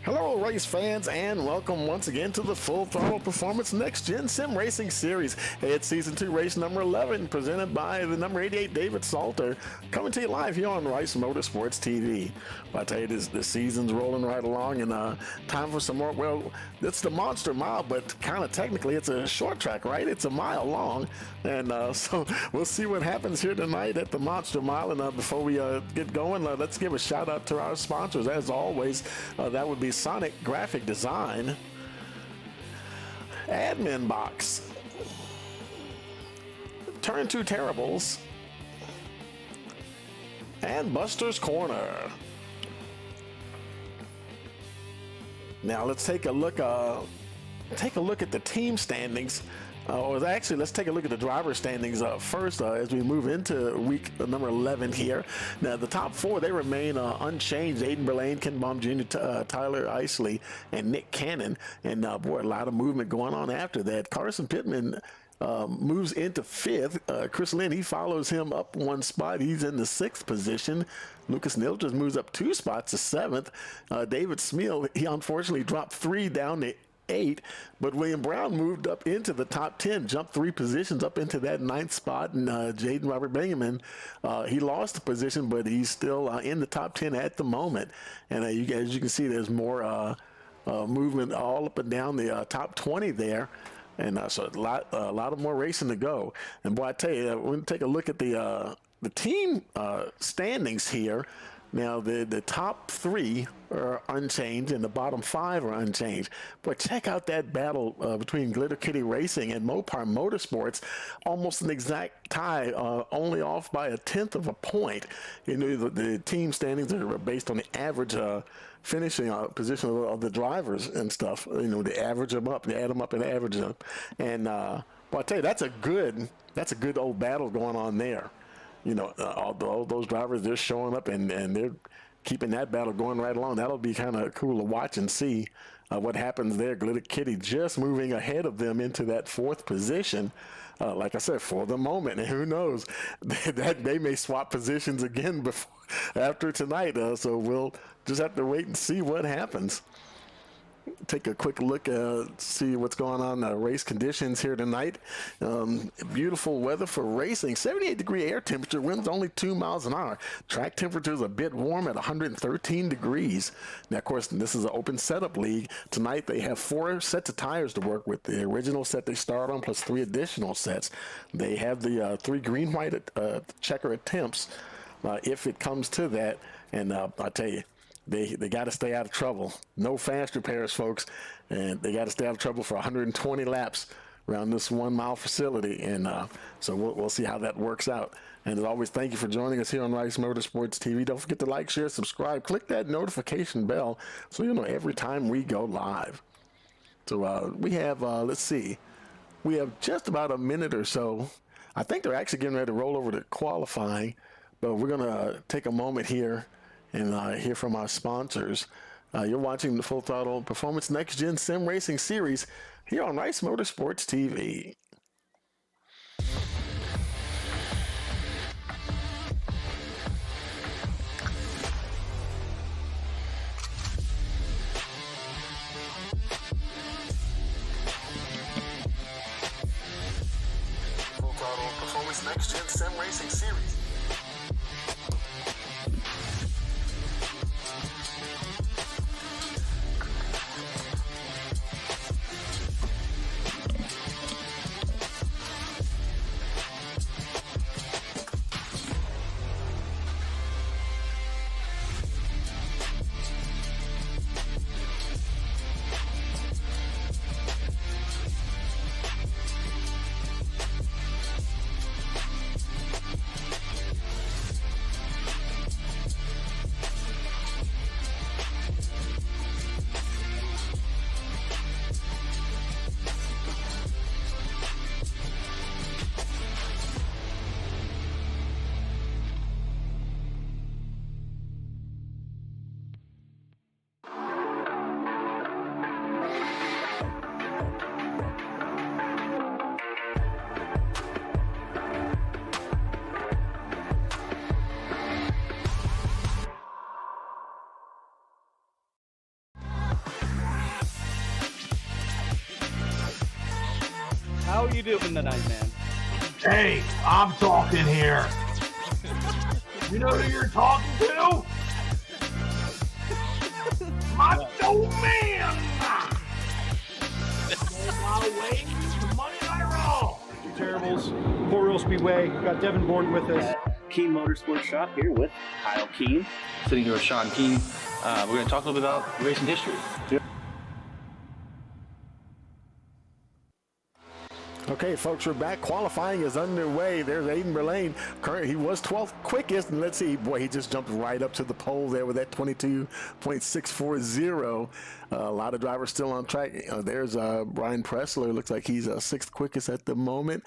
Hello, race fans, and welcome once again to the Full Throttle Performance Next Gen Sim Racing Series. It's Season 2, Race number 11, presented by the number 88 David Saulter, coming to you live here on Rice Motorsports TV. But I tell you, the season's rolling right along, and time for some more. Well, it's the Monster Mile, but kind of technically it's a short track, right? It's a mile long, and so we'll see what happens here tonight at the Monster Mile. And before we get going, let's give a shout out to our sponsors. As always, that would be Sonic Graphic Design, Admin Box, Turn 2 Terribles, and Buster's Corner. Now let's take a look at the team standings. Or actually, let's take a look at the driver standings first as we move into week number 11 here. Now, the top four, they remain unchanged. Aiden Berlane, Ken Baum Jr., Tyler Isley, and Nick Cannon. And, boy, a lot of movement going on after that. Carson Pittman moves into fifth. Chris Lynn, he follows him up one spot. He's in the sixth position. Lucas Neal just moves up 2 spots to seventh. David Smeal, he unfortunately dropped 3 down to 8, but William Brown moved up into the top 10, jumped 3 positions up into that 9th spot, and Jaden Robert Bingaman, he lost a position, but he's still in the top 10 at the moment. And as you can see, there's more movement all up and down the top 20 there, and so a lot of more racing to go. And boy, I tell you, we're going to take a look at the team standings here. Now, the top 3 are unchanged, and the bottom 5 are unchanged. But check out that battle between Glitter Kitty Racing and Mopar Motorsports. Almost an exact tie, only off by 1/10 of a point. You know, the team standings are based on the average finishing position of the drivers and stuff. You know, they average them up, they add them up and average them. And well, I tell you, that's a good old battle going on there. You know, all those drivers, they're showing up and they're keeping that battle going right along. That'll be kind of cool to watch and see what happens there. Glitter Kitty just moving ahead of them into that 4th position. Like I said, for the moment, and who knows, that they may swap positions again after tonight. So we'll just have to wait and see what happens. Take a quick look, see what's going on race conditions here tonight. Beautiful weather for racing. 78-degree air temperature, winds only 2 miles an hour. Track temperature is a bit warm at 113 degrees. Now, of course, this is an open setup league. Tonight, they have 4 sets of tires to work with. The original set they start on, plus 3 additional sets. They have the 3 green-white checker attempts, if it comes to that. And I tell you, They got to stay out of trouble. No fast repairs, folks, and they got to stay out of trouble for 120 laps around this 1 mile facility. And so we'll see how that works out. And as always, thank you for joining us here on Rice Motorsports TV. Don't forget to like, share, subscribe, click that notification bell so you'll know every time we go live. So we have, let's see, we have just about a minute or so. I think they're actually getting ready to roll over to qualifying, but we're going to take a moment here and hear from our sponsors. You're watching the Full Throttle Performance Next Gen Sim Racing Series here on Rice Motorsports TV. Full Throttle Performance Next Gen Sim Racing Series. How are you doing tonight, man? Hey, I'm talking here. You know who you're talking to? Macho Man! My way to Monday Night Raw. Terribles, Port Royal Speedway. We've got Devin Borden with us. Keen Motorsports Shop here with Kyle Keen. Sitting here with Sean Keen. We're going to talk a little bit about racing history. Okay, folks, we're back. Qualifying is underway. There's Aiden Berlane. He was 12th quickest, and let's see, boy, he just jumped right up to the pole there with that 22.640. A lot of drivers still on track. There's Brian Pressler. Looks like he's 6th quickest at the moment.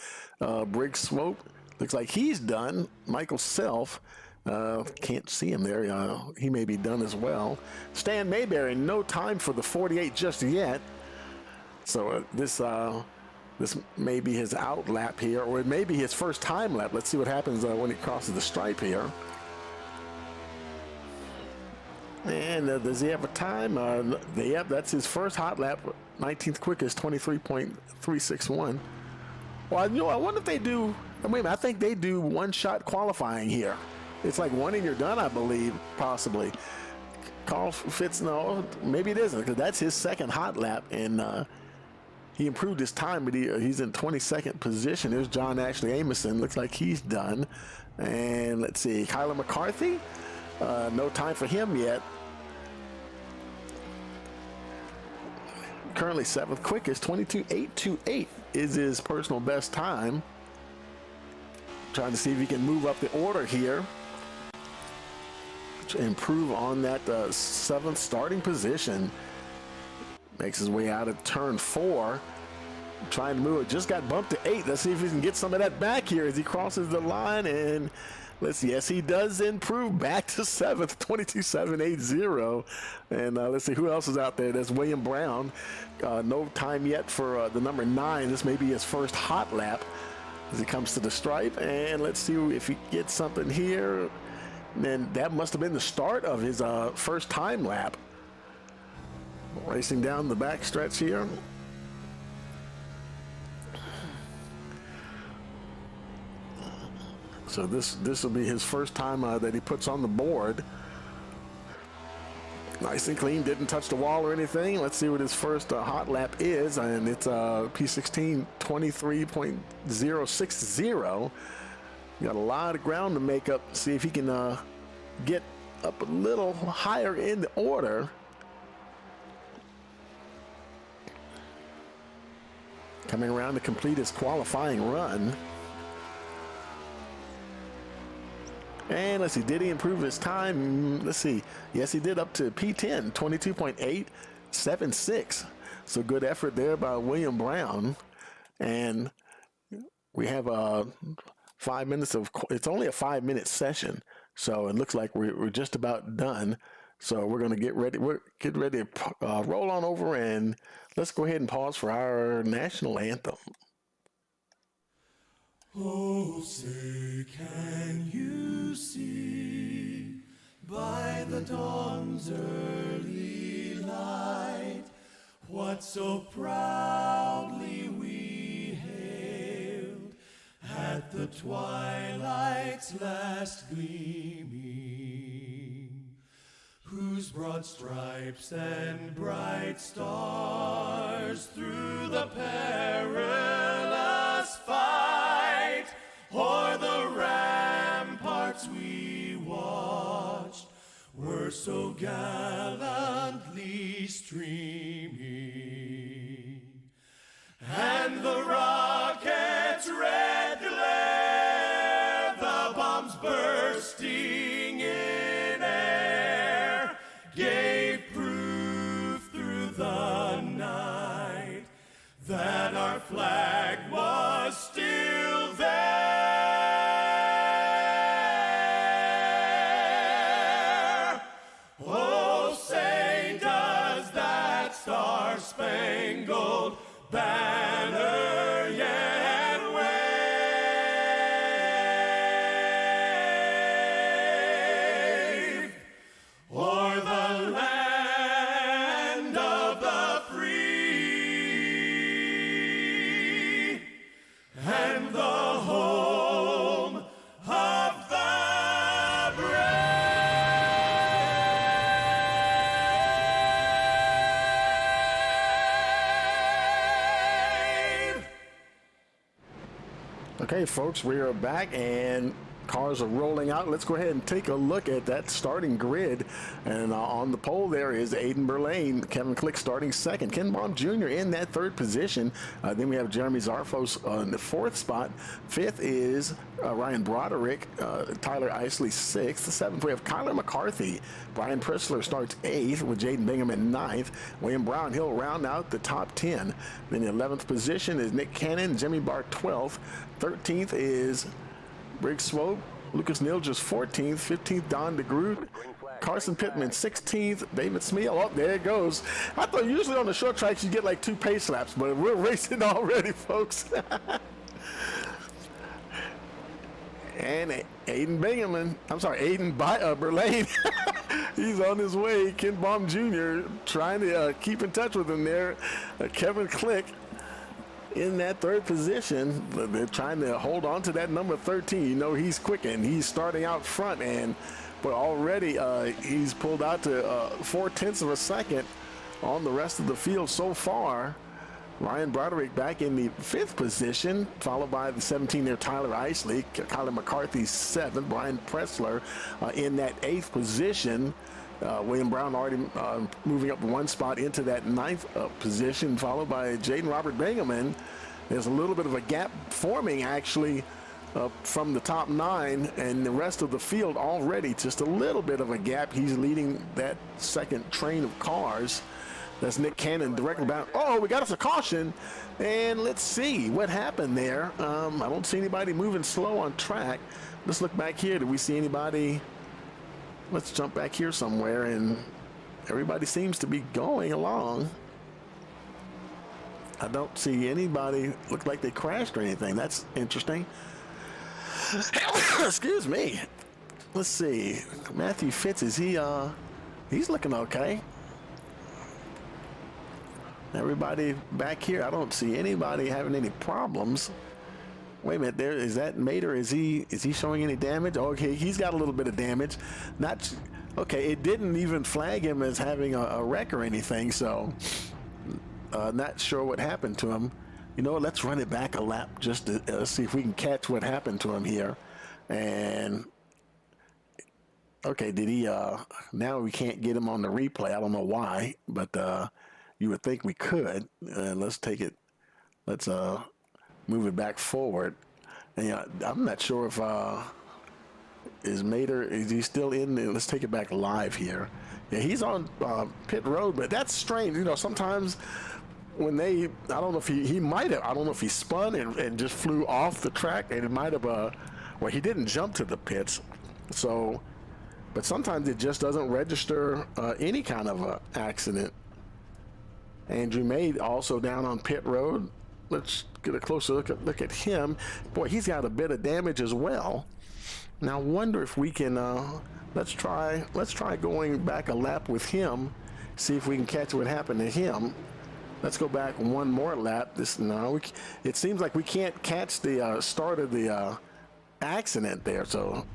Briggs Swope looks like he's done. Michael Self. Can't see him there. He may be done as well. Stan Mayberry, no time for the 48 just yet. So this may be his out lap here, or it may be his first time lap. Let's see what happens when he crosses the stripe here. And does he have a time? Yep, that's his first hot lap. 19th quickest, 23.361. Well, you know, I wonder if they do. Wait a minute, I think they do one-shot qualifying here. It's like one and you're done, I believe, possibly. Carl Fitz, no, maybe it isn't, because that's his second hot lap, and he improved his time, but he's in 22nd position. There's John Ashley Amison. Looks like he's done. And let's see, Kyler McCarthy. No time for him yet. Currently 7th quickest, 22.828 is his personal best time. Trying to see if he can move up the order here to improve on that 7th starting position. Makes his way out of turn 4. Trying to move it. Just got bumped to 8. Let's see if he can get some of that back here as he crosses the line. And let's see. Yes, he does improve back to 7th, 22.780. And let's see who else is out there. There's William Brown. No time yet for the number 9. This may be his first hot lap as he comes to the stripe. And let's see if he gets something here. And then that must have been the start of his first time lap. Racing down the back stretch here. So this will be his first time that he puts on the board. Nice and clean, didn't touch the wall or anything. Let's see what his first hot lap is, and it's P16 23.060. Got a lot of ground to make up. See if he can get up a little higher in the order. Coming around to complete his qualifying run. And let's see, did he improve his time? Let's see. Yes, he did, up to P10, 22.876. So good effort there by William Brown. And we have 5 minutes of, it's only a 5-minute session. So it looks like we're just about done. So we're going to get ready to roll on over, and let's go ahead and pause for our national anthem. Oh, say, can you see by the dawn's early light what so proudly we hailed at the twilight's last gleaming, whose broad stripes and bright stars through the perilous fight o'er the ramparts we watched were so gallantly streaming, and the rocket's red glare, the bombs bursting in air, gave proof through the night that our flag was still there. Oh, say, does that Okay, folks, we are back and cars are rolling out. Let's go ahead and take a look at that starting grid. And on the pole there is Aiden Burlane, Kevin Click starting second, Ken Baum Jr. in that third position. Then we have Jeremy Zarfos in the fourth spot. Fifth is Ryan Broderick, Tyler Isley sixth. Seventh, we have Kyler McCarthy. Brian Pressler starts eighth with Jaden Bingham in ninth. William Brown, he'll round out the top 10. Then the 11th position is Nick Cannon, Jimmy Barr 12th. 13th is Briggs Swope, Lucas Nilgers 14th, 15th Don DeGroot, Carson Pittman 16th, David Smeal, oh, there it goes. I thought usually on the short tracks you get like 2 pace laps, but we're racing already, folks. And Aiden Burlane, he's on his way. Ken Baum Jr. trying to keep in touch with him there. Kevin Click in that third position. They're trying to hold on to that number 13. You know he's quick and he's starting out front, but already he's pulled out to 0.4 of a second on the rest of the field so far. Ryan Broderick back in the 5th position, followed by the 17 there, Tyler Isley. Kyler McCarthy 7th. Brian Pressler in that 8th position. William Brown already moving up 1 spot into that 9th position, followed by Jaden Robert Bingham. There's a little bit of a gap forming actually from the top 9, and the rest of the field already just a little bit of a gap. He's leading that second train of cars. That's Nick Cannon directly bound. Oh, we got us a caution, and let's see what happened there. I don't see anybody moving slow on track. Let's look back here. Do we see anybody? Let's jump back here somewhere, and everybody seems to be going along. I don't see anybody look like they crashed or anything. That's interesting. Excuse me. Let's see. Matthew Fitz, is he's looking okay. Everybody back here, I don't see anybody having any problems. Wait a minute, there is that Mater. Is he showing any damage? Okay, he's got a little bit of damage. Not okay. It didn't even flag him as having a wreck or anything, so not sure what happened to him. You know what? Let's run it back a lap just to see if we can catch what happened to him here. And okay, did he? Now we can't get him on the replay. I don't know why, but you would think we could. Let's take it. Let's move it back forward. And yeah, I'm not sure if is Mater, is he still in there? Let's take it back live here. Yeah, he's on pit road, but that's strange. You know, sometimes when they, I don't know if he might have, I don't know if he spun and just flew off the track, and it might have, well, he didn't jump to the pits. So, but sometimes it just doesn't register any kind of accident. Andrew May also down on pit road. Let's get a closer look at him. Boy, he's got a bit of damage as well. Now, I wonder if we can. Let's try going back a lap with him. See if we can catch what happened to him. Let's go back one more lap. It seems like we can't catch the start of the accident there. So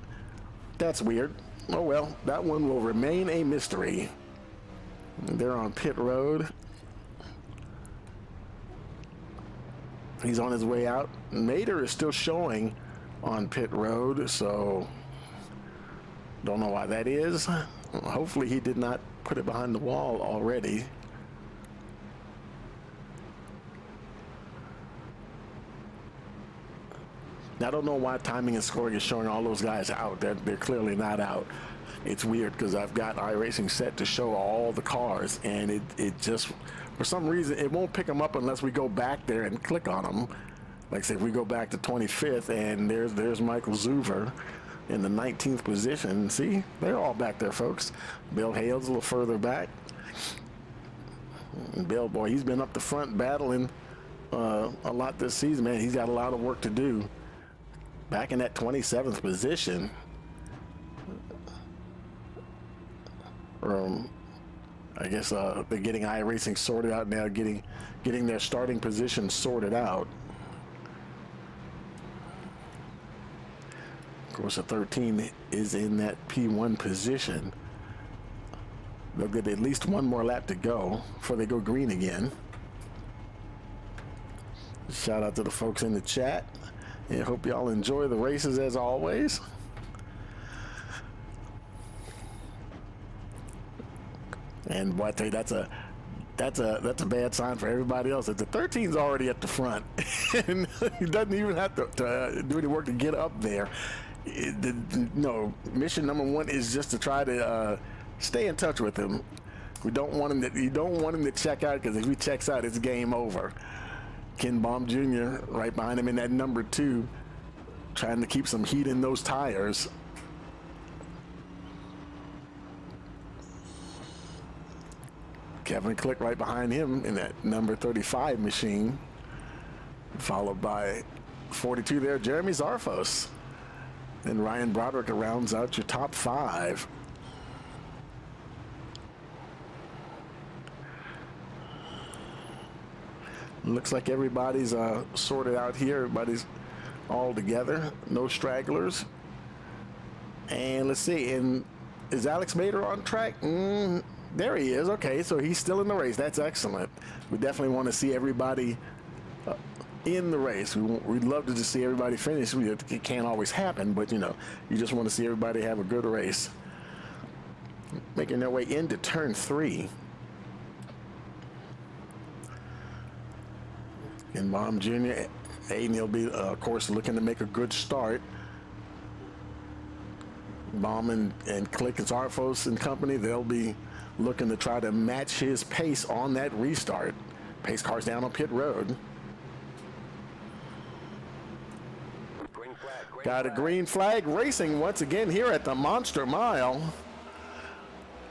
that's weird. Oh well, that one will remain a mystery. They're on pit road. He's on his way out. Mater is still showing on pit road, so don't know why that is. Hopefully he did not put it behind the wall already. Now, I don't know why timing and scoring is showing all those guys out. They're clearly not out. It's weird because I've got iRacing set to show all the cars, and it just, for some reason, it won't pick them up unless we go back there and click on them. Like say, if we go back to 25th, and there's Michael Zuver in the 19th position. See, they're all back there, folks. Bill Hales a little further back. And Bill, boy, he's been up the front battling a lot this season, man. He's got a lot of work to do. Back in that 27th position. I guess they're getting iRacing sorted out now, getting their starting position sorted out. Of course, the 13 is in that P1 position. They'll get at least one more lap to go before they go green again. Shout out to the folks in the chat. Yeah, hope y'all enjoy the races as always. And boy, I tell you, that's a bad sign for everybody else. If the 13's already at the front, and he doesn't even have to do any work to get up there. No, mission number one is just to try to stay in touch with him. We don't want him to. You don't want him to check out, because if he checks out, it's game over. Ken Baum Jr. right behind him in that number 2, trying to keep some heat in those tires. Kevin Click right behind him in that number 35 machine, followed by 42 there, Jeremy Zarfos. And Ryan Broderick rounds out your top 5. Looks like everybody's sorted out here. Everybody's all together. No stragglers. And let's see. And is Alex Mader on track? There he is. Okay, so he's still in the race. That's excellent. We definitely want to see everybody in the race. We'd love to just see everybody finish. It can't always happen, but you know, you just want to see everybody have a good race. Making their way into turn 3. And Baum Jr., Aiden, he'll be, of course, looking to make a good start. Baum and Click and Zarfos and company, they'll be looking to try to match his pace on that restart. Pace cars down on pit road. Got a green flag racing once again here at the Monster Mile.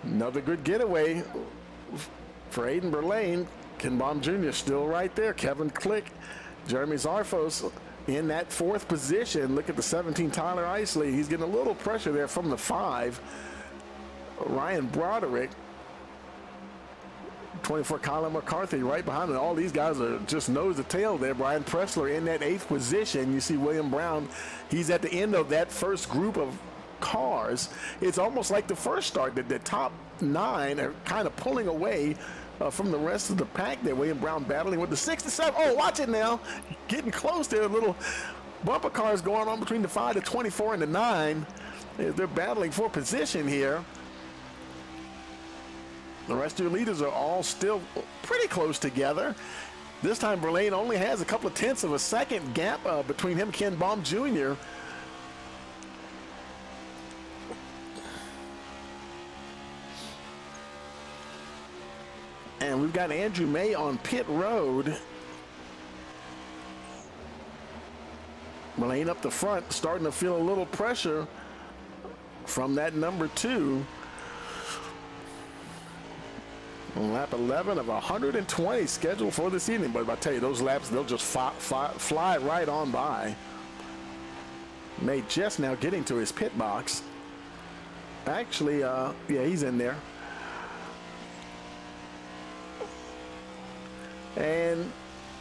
Another good getaway for Aiden Berlane. Ken Baum Jr. still right there. Kevin Click, Jeremy Zarfos in that 4th position. Look at the 17, Tyler Isley. He's getting a little pressure there from the 5. Ryan Broderick, 24, Colin McCarthy right behind him. All these guys are just nose to tail there. Brian Pressler in that 8th position. You see William Brown. He's at the end of that first group of cars. It's almost like the first start. The top 9 are kind of pulling away from the rest of the pack there. William Brown battling with the 6 to 7. Oh, watch it now. Getting close there. A little bumper cars going on between the 5 to 24 and the 9. They're battling for position here. The rest of your leaders are all still pretty close together. This time Berlane only has a couple of tenths of a second gap between him and Ken Baum Jr. And we've got Andrew May on pit road. Berlane up the front, starting to feel a little pressure from that number 2. On lap 11 of 120 scheduled for this evening. But I tell you, those laps, they'll just fly right on by. May just now getting to his pit box. Actually, yeah, he's in there. And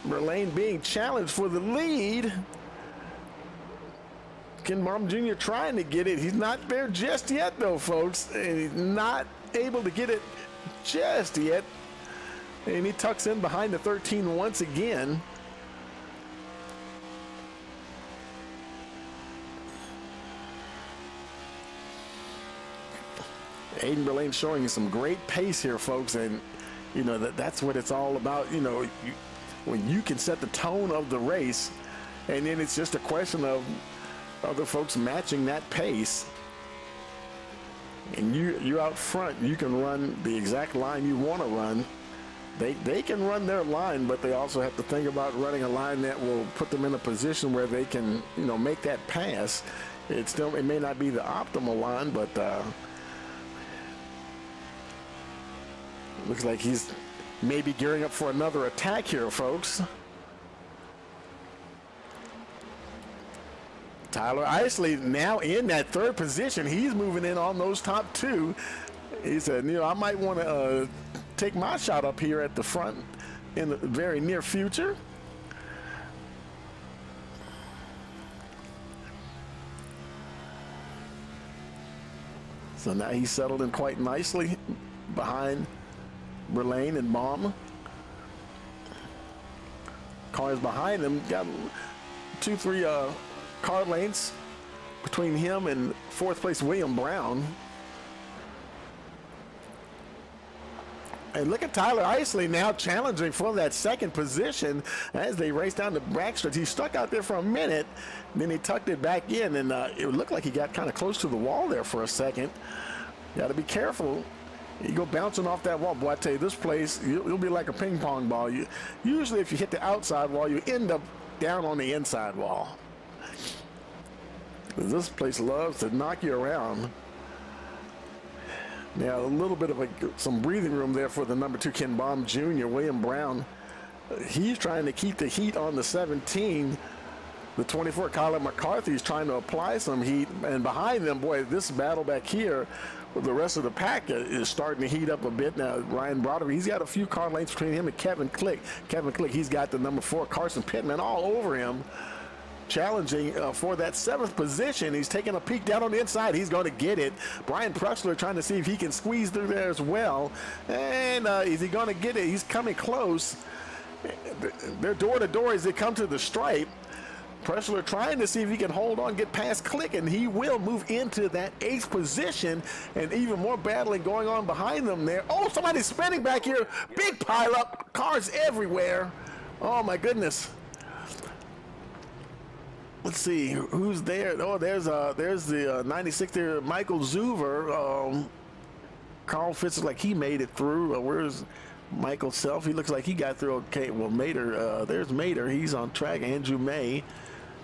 Berlane being challenged for the lead. Ken Baum Jr. trying to get it. He's not there just yet, though, folks. And he's not able to get it just yet. And he tucks in behind the 13 once again. Aiden Berlane showing you some great pace here, folks, and you know that's what it's all about. You know, when you can set the tone of the race, and then it's just a question of other folks matching that pace. And you're out front, you can run the exact line you want to run. They can run their line, but they also have to think about running a line that will put them in a position where they can, you know, make that pass. It may not be the optimal line, but looks like he's maybe gearing up for another attack here, folks. Tyler Isley now in that 3rd position. He's moving in on those top 2. He said, you know, I might want to take my shot up here at the front in the very near future. So now he's settled in quite nicely behind Berlane and Baum. Cars behind him got 2-3 car lengths between him and fourth place William Brown. And look at Tyler Isley now challenging for that second position as they race down the backstretch. He stuck out there for a minute, then he tucked it back in, and it looked like he got kind of close to the wall there for a second. Got to be careful. You go bouncing off that wall. Boy, I tell you, this place, you'll be like a ping pong ball. Usually if you hit the outside wall, you end up down on the inside wall. This place loves to knock you around. Now, a little bit of some breathing room there for the number 2 Ken Baum Jr. William Brown, he's trying to keep the heat on the 17. The 24 Colin McCarthy is trying to apply some heat. And behind them, boy, this battle back here with the rest of the pack is starting to heat up a bit. Now, Ryan Broderick, he's got a few car lengths between him and Kevin Click. Kevin Click, he's got the number 4 Carson Pittman all over him, challenging for that 7th position. He's taking a peek down on the inside. He's going to get it. Brian Pressler trying to see if he can squeeze through there as well. And is he going to get it? He's coming close. They're door to door as they come to the stripe. Pressler trying to see if he can hold on, get past Click, and he will move into that 8th position. And even more battling going on behind them there. Oh, somebody's spinning back here. Big pile up. Cars everywhere. Oh, my goodness. Let's see who's there. Oh, there's the 96 there, Michael Zuver. Carl Fitz is like he made it through. Where's Michael Self? He looks like he got through okay. Well, Mater, there's Mater. He's on track. Andrew May,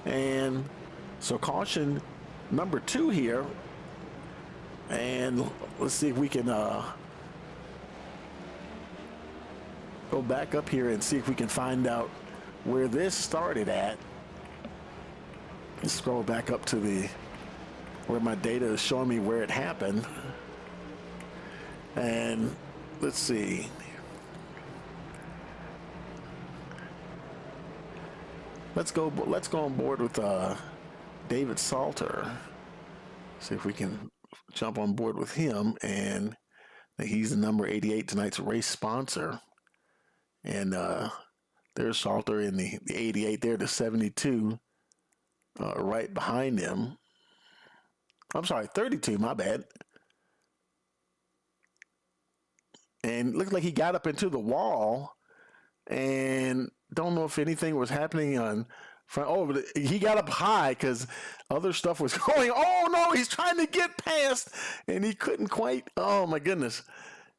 and so caution number 2 here. And let's see if we can go back up here and see if we can find out where this started at. Let's scroll back up to where my data is showing me where it happened. And let's see. Let's go on board with David Saulter. See if we can jump on board with him. And he's the number 88, tonight's race sponsor. And there's Saulter in the 88 there, the 72. Right behind him. I'm sorry, 32, my bad. And looked like he got up into the wall, and don't know if anything was happening on front. Oh, but he got up high because other stuff was going. Oh no, he's trying to get past, and he couldn't quite. Oh my goodness.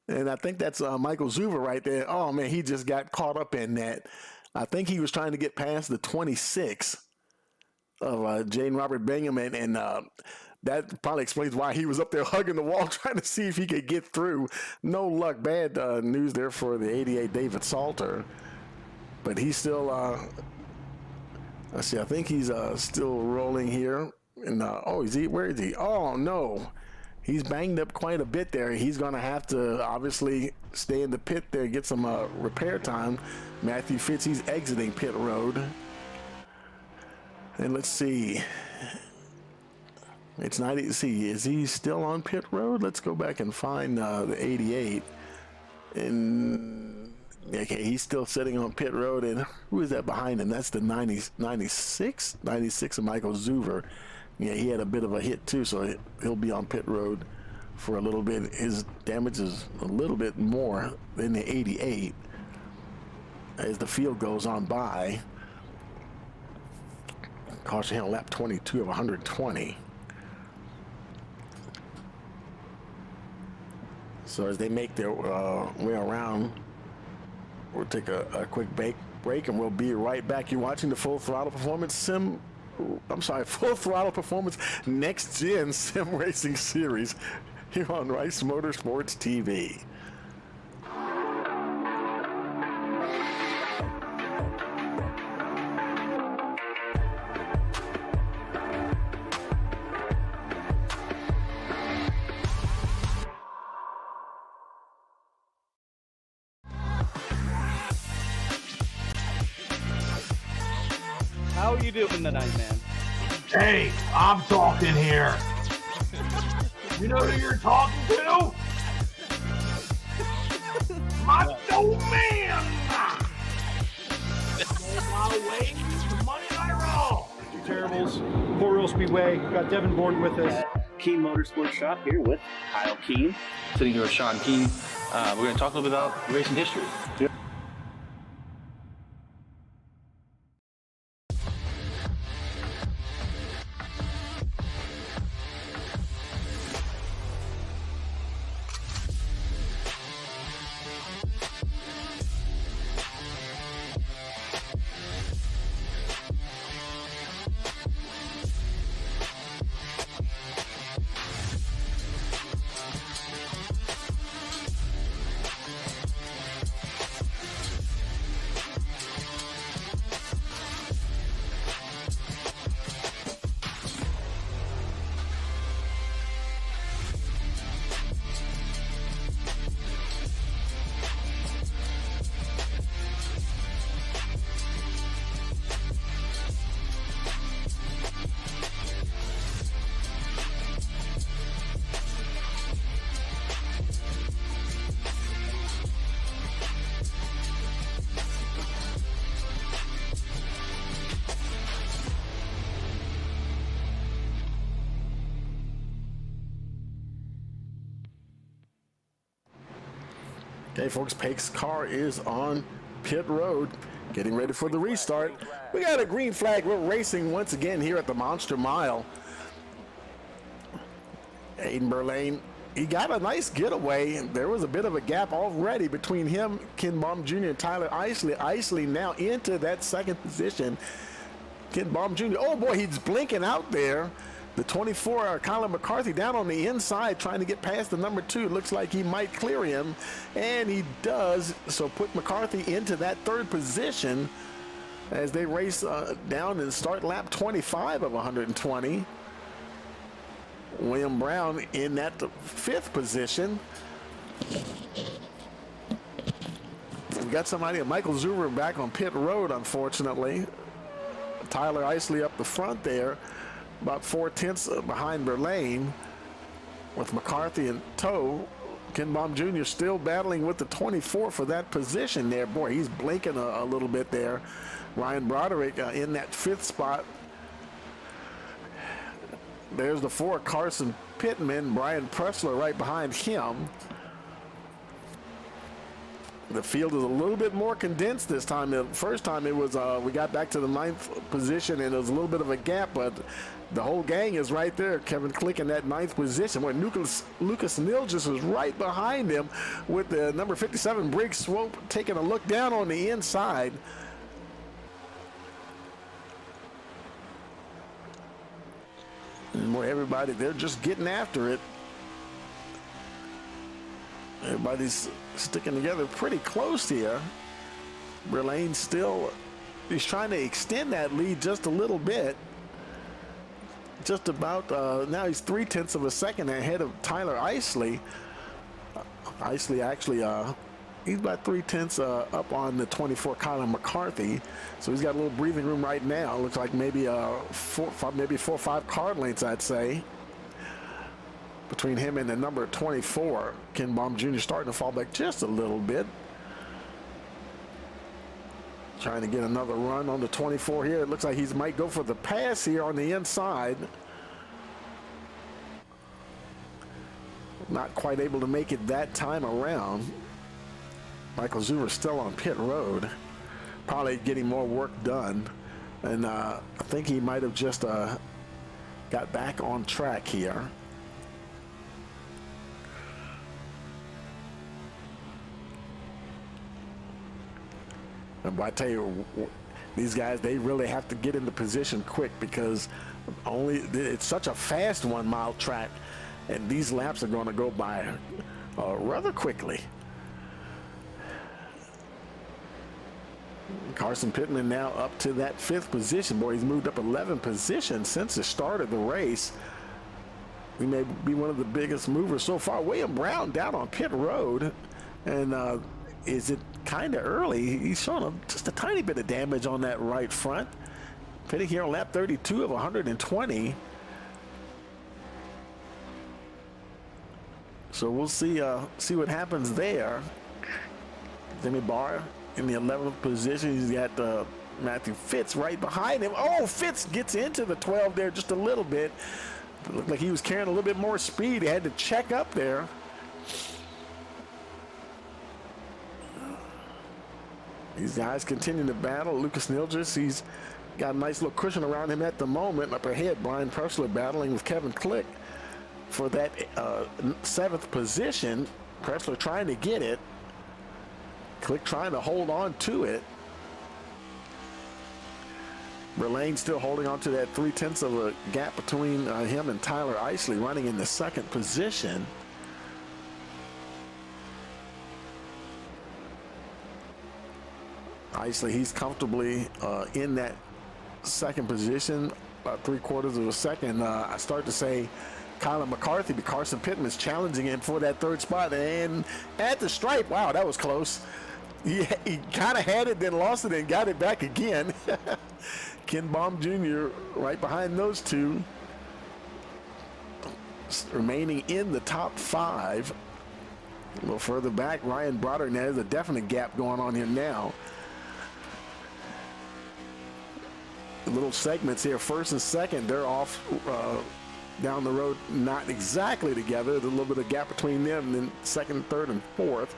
And I think that's Michael Zuver right there. Oh man, he just got caught up in that. I think he was trying to get past the 26 of Jane Robert Bingham, and that probably explains why he was up there hugging the wall trying to see if he could get through. No luck. Bad news there for the 88 David Saulter, but he's still let's see, I think he's still rolling here. And oh, is he? Where is he? Oh no, he's banged up quite a bit there. He's going to have to obviously stay in the pit there, get some repair time. Matthew Fitz, he's exiting pit road. And let's see. It's 90. See, is he still on pit road? Let's go back and find the 88. And okay, he's still sitting on pit road. And who is that behind him? That's the 96 of Michael Zuver. Yeah, he had a bit of a hit too, so he'll be on pit road for a little bit. His damage is a little bit more than the 88 as the field goes on by. Caution on lap 22 of 120. So as they make their way around, we'll take a quick break and we'll be right back. You're watching the Full Throttle Performance Full Throttle Performance Next Gen Sim Racing Series here on Rice Motorsports TV. How are you doing tonight, man? Hey, I'm talking here. You know who you're talking to? Macho Man! On my way to Monday Night Raw. Four Real Speedway. We've got Devin Board with us. Keen Motorsports Shop here with Kyle Keen. Sitting here with Sean Keen. We're going to talk a little bit about racing history. Okay, folks, Pake's car is on pit road, getting ready for the restart. We got a green flag. We're racing once again here at the Monster Mile. Aiden Burlane, he got a nice getaway. There was a bit of a gap already between him, Ken Baum Jr., and Tyler Isley. Isley now into that second position. Ken Baum Jr., oh boy, he's blinking out there. The 24, Colin McCarthy, down on the inside trying to get past the number 2. Looks like he might clear him, and he does. So put McCarthy into that third position as they race down and start lap 25 of 120. William Brown in that fifth position. We got somebody, Michael Zuber, back on pit road, unfortunately. Tyler Isley up the front there, about 4/10 behind Burlane, with McCarthy in tow. Ken Baum Jr. still battling with the 24 for that position there. Boy, he's blinking a little bit there. Ryan Broderick in that fifth spot. There's the 4, Carson Pittman, Brian Pressler right behind him. The field is a little bit more condensed this time. The first time it was, we got back to the 9th position and there was a little bit of a gap, but the whole gang is right there. Kevin Click in that 9th position, where Lucas Nilgis was right behind him with the number 57 Briggs Swope taking a look down on the inside. And boy, everybody, they're just getting after it. Everybody's sticking together pretty close here. Burlane still, he's trying to extend that lead just a little bit. Just about, now he's 0.3 of a second ahead of Tyler Isley. Isley actually, he's about 0.3 up on the 24 Colin McCarthy. So he's got a little breathing room right now. Looks like maybe 4 or 5 car lengths, I'd say, between him and the number 24. Ken Baum Jr. starting to fall back just a little bit. Trying to get another run on the 24 here. It looks like he might go for the pass here on the inside. Not quite able to make it that time around. Michael Zuber still on pit road, probably getting more work done. And I think he might have just got back on track here. And I tell you, these guys, they really have to get into position quick, because it's such a fast 1 mile track, and these laps are going to go by rather quickly. Carson Pittman now up to that 5th position. Boy, he's moved up 11 positions since the start of the race. He may be one of the biggest movers so far. William Brown down on pit road, and is it kind of early? He's showing just a tiny bit of damage on that right front. Pitting here on lap 32 of 120. So we'll see what happens there. Jimmy Barr in the 11th position. He's got Matthew Fitz right behind him. Oh, Fitz gets into the 12 there just a little bit. It looked like he was carrying a little bit more speed. He had to check up there. These guys continue to battle. Lucas Nilgis, he's got a nice little cushion around him at the moment. Up ahead, Brian Pressler battling with Kevin Click for that 7th position. Pressler trying to get it. Click trying to hold on to it. Verlaine still holding on to that 0.3 of a gap between him and Tyler Isley, running in the 2nd position. Isley, he's comfortably in that 2nd position, about 3/4 of a second. I start to say Kyler McCarthy, but Carson Pittman's challenging him for that 3rd spot. And at the stripe, wow, that was close. He kind of had it, then lost it, and got it back again. Ken Baum Jr. right behind those two, remaining in the top 5. A little further back, Ryan Broderick. Now there's a definite gap going on here now. Little segments here, 1st and 2nd, they're off down the road, not exactly together. There's a little bit of gap between them, and then 2nd, 3rd, and 4th.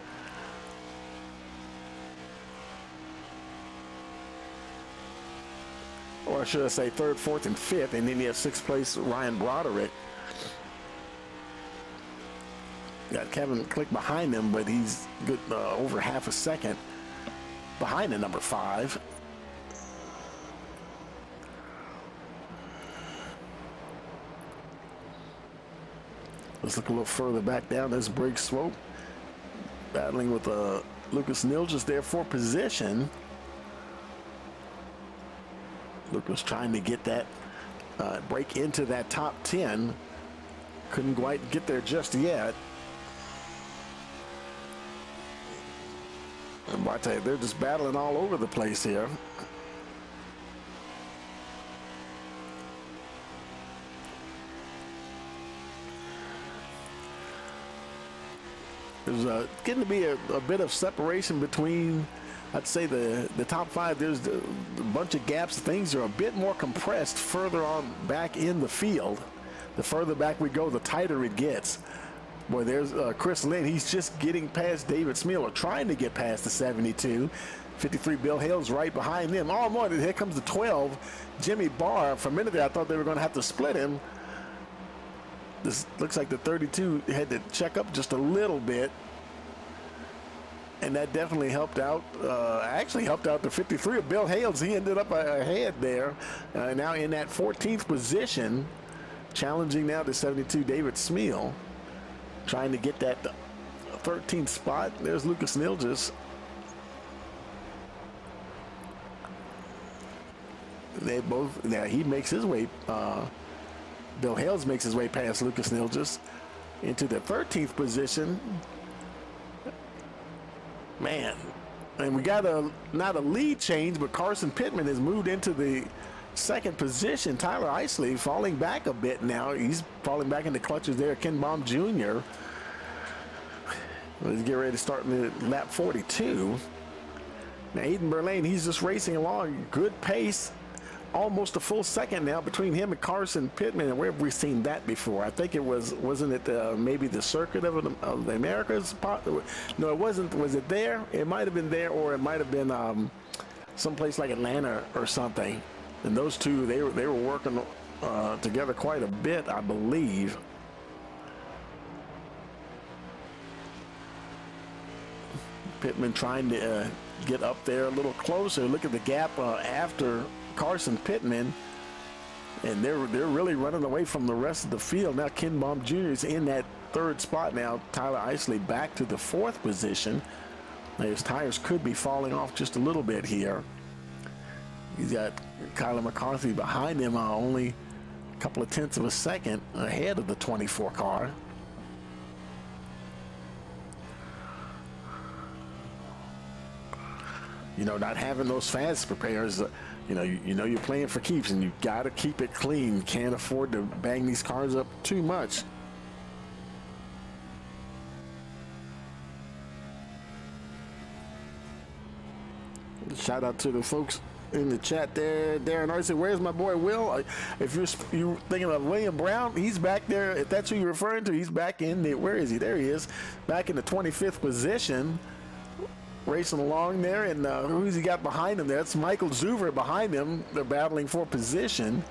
Or should I say 3rd, 4th, and 5th, and then you have 6th place Ryan Broderick. Got Kevin Click behind him, but he's good over half a second behind the number 5. Let's look a little further back down this break slope. Battling with Lucas Nilgis there for position. Lucas trying to get that break into that top 10. Couldn't quite get there just yet. And I tell you, they're just battling all over the place here. There's getting to be a bit of separation between, I'd say, the top 5. There's a bunch of gaps. Things are a bit more compressed further on back in the field. The further back we go, the tighter it gets. Boy, there's Chris Lynn. He's just getting past David Smith, or trying to get past the 72. 53 Bill Hale's right behind them. Oh, more. Here comes the 12. Jimmy Barr. For a minute there, I thought they were going to have to split him. This looks like the 32 had to check up just a little bit. And that definitely helped out. Actually helped out the 53 of Bill Hales. He ended up ahead there. Now in that 14th position. Challenging now the 72 David Smeel. Trying to get that 13th spot. There's Lucas Nilgis. They both, now he makes his way, Bill Hales makes his way past Lucas Nilgis into the 13th position. Man, and we got not a lead change, but Carson Pittman has moved into the 2nd position. Tyler Isley falling back a bit now. He's falling back into clutches there. Ken Baum Jr. Let's get ready to start in lap 42. Now Aiden Berlane, he's just racing along. Good pace. Almost a full second now between him and Carson Pittman. And where have we seen that before? I think it wasn't it maybe the Circuit of the Americas? No, it wasn't. Was it there? It might have been there, or it might have been someplace like Atlanta or something. And those two, they were working together quite a bit, I believe. Pittman trying to get up there a little closer. Look at the gap after Carson Pittman, and they're really running away from the rest of the field. Now Ken Baum Jr. is in that 3rd spot now. Tyler Isley back to the 4th position. Now his tires could be falling off just a little bit here. He's got Kyler McCarthy behind him, only a couple of tenths of a second ahead of the 24 car. You know, not having those fast prepares, you know you're playing for keeps, and you got to keep it clean. You can't afford to bang these cars up too much. Shout out to the folks in the chat there. Darren already said, where's my boy Will? If you're thinking of William Brown, he's back there. If that's who you're referring to, he's back in the, where is he? There he is, back in the 25th position, racing along there. And who's he got behind him there? That's Michael Zuver behind him. They're battling for position.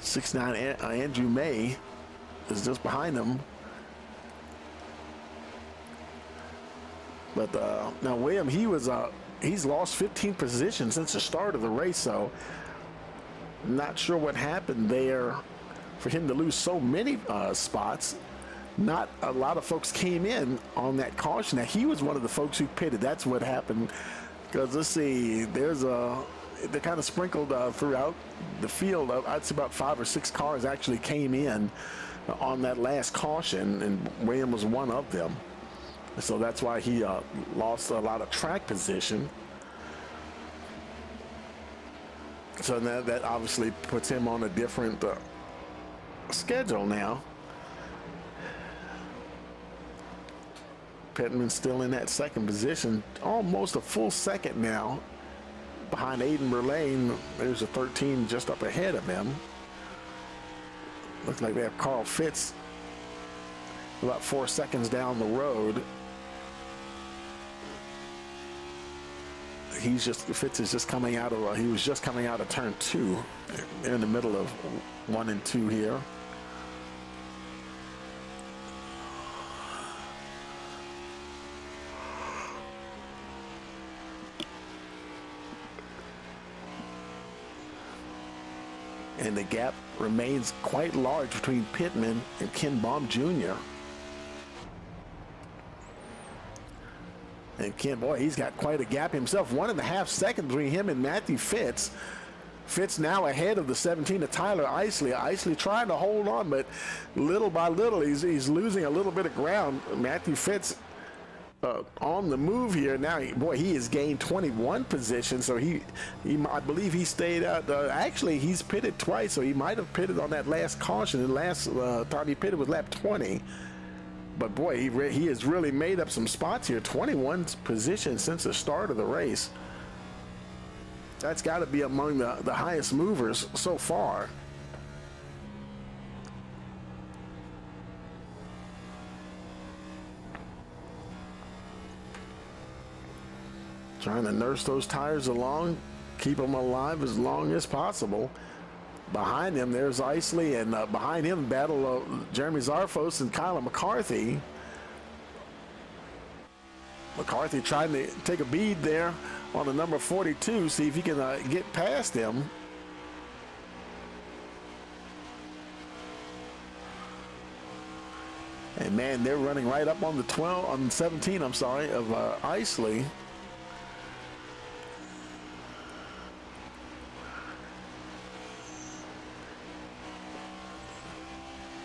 6'9" Andrew May is just behind him. But now William, he's lost 15 positions since the start of the race, so not sure what happened there for him to lose so many spots. Not a lot of folks came in on that caution. Now he was one of the folks who pitted. That's what happened. Because let's see, they're kind of sprinkled throughout the field. I'd say about 5 or 6 cars actually came in on that last caution, and William was one of them. So that's why he lost a lot of track position. So that obviously puts him on a different schedule now. Pittman's still in that second position, almost a full second now behind Aiden Burlane. There's a 13 just up ahead of him. Looks like they have Carl Fitz about 4 seconds down the road. Fitz is just coming out of, he was just coming out of turn 2. They're in the middle of 1 and 2 here. And the gap remains quite large between Pittman and Ken Baum Jr. And Ken, boy, he's got quite a gap himself. 1.5 seconds between him and Matthew Fitz. Fitz now ahead of the 17 of Tyler Isley. Isley trying to hold on, but little by little, he's losing a little bit of ground. Matthew Fitz on the move here now. Boy, he has gained 21 positions, so I believe he stayed out. Actually, he's pitted twice, so he might have pitted on that last caution. And last time he pitted was lap 20. But boy, he has really made up some spots here. 21 positions since the start of the race. That's got to be among the highest movers so far. Trying to nurse those tires along, keep them alive as long as possible. Behind him, there's Isley, and behind him, battle Jeremy Zarfos and Kyler McCarthy. McCarthy trying to take a bead there on the number 42, see if he can get past him. And man, they're running right up on the 17, I'm sorry, of Isley.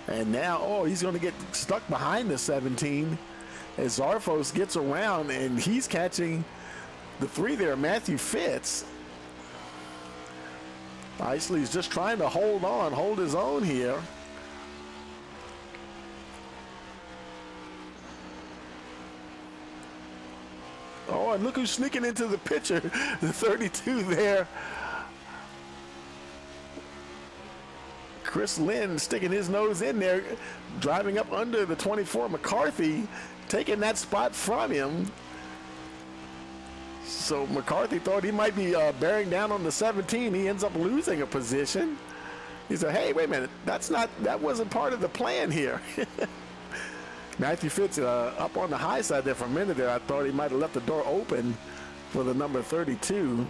And now, he's going to get stuck behind the 17 as Zarfos gets around, and he's catching the 3 there, Matthew Fitz. Isley's just trying to hold his own here. Oh, and look who's sneaking into the picture, the 32 there. Chris Lynn sticking his nose in there, driving up under the 24. McCarthy taking that spot from him. So McCarthy thought he might be bearing down on the 17. He ends up losing a position. He said, hey, wait a minute, that wasn't part of the plan here. Matthew Fitz up on the high side there for a minute there. I thought he might have left the door open for the number 32.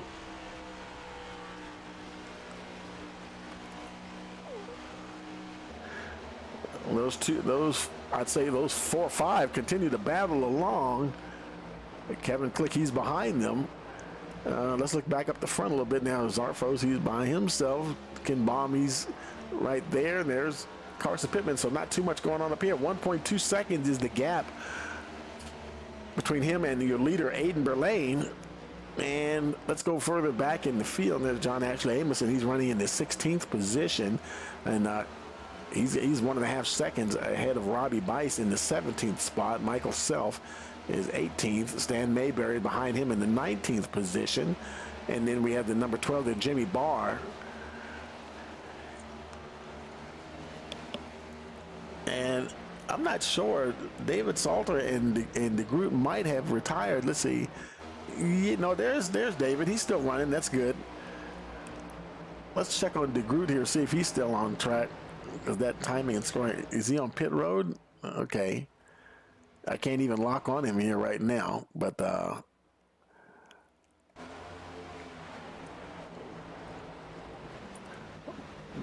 I'd say those 4 or 5 continue to battle along. Kevin Click, he's behind them. Let's look back up the front a little bit now. Zarfos, he's by himself. Ken Baum, he's right there. And there's Carson Pittman, so not too much going on up here. 1.2 seconds is the gap between him and your leader, Aiden Burlane. And let's go further back in the field. There's John Ashley Amison. He's running in the 16th position. And he's 1.5 seconds ahead of Robbie Bice in the 17th spot. Michael Self is 18th. Stan Mayberry behind him in the 19th position. And then we have the number 12 there, Jimmy Barr. And I'm not sure. David Saulter and the group might have retired. Let's see. You know, there's David. He's still running. That's good. Let's check on DeGroot here, see if he's still on track. Because that timing and scoring, is he on pit road? Okay. I can't even lock on him here right now, but now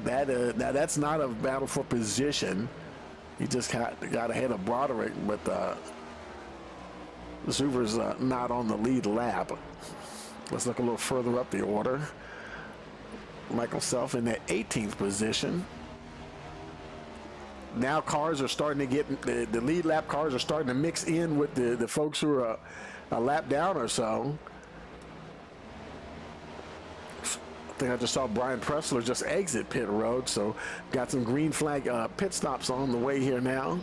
that's not a battle for position. He just got ahead of Broderick, but Zuber's not on the lead lap. Let's look a little further up the order. Michael Self in that 18th position. Now cars are starting to get, the lead lap cars are starting to mix in with the folks who are a lap down or so. I think I just saw Brian Pressler just exit pit road, so got some green flag pit stops on the way here now.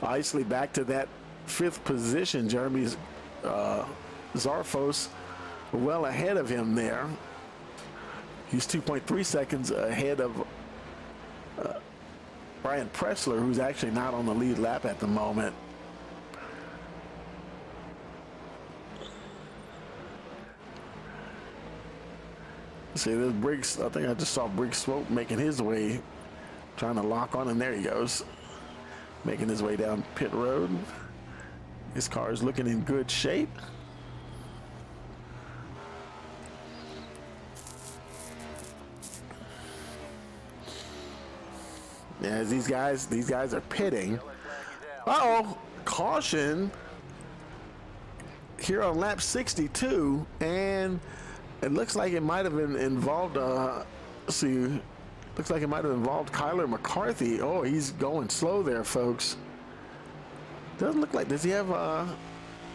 Isley back to that 5th position. Jeremy Zarfos well ahead of him there. He's 2.3 seconds ahead of Brian Pressler, who's actually not on the lead lap at the moment. See, there's Briggs. I think I just saw Briggs Swope making his way, trying to lock on, and there he goes, making his way down pit road. His car is looking in good shape. As these guys are pitting. Uh-oh, caution here on lap 62, and it looks like it might have been involved, let's see, looks like it might have involved Kyler McCarthy. Oh, he's going slow there, folks. Doesn't look like, does he have,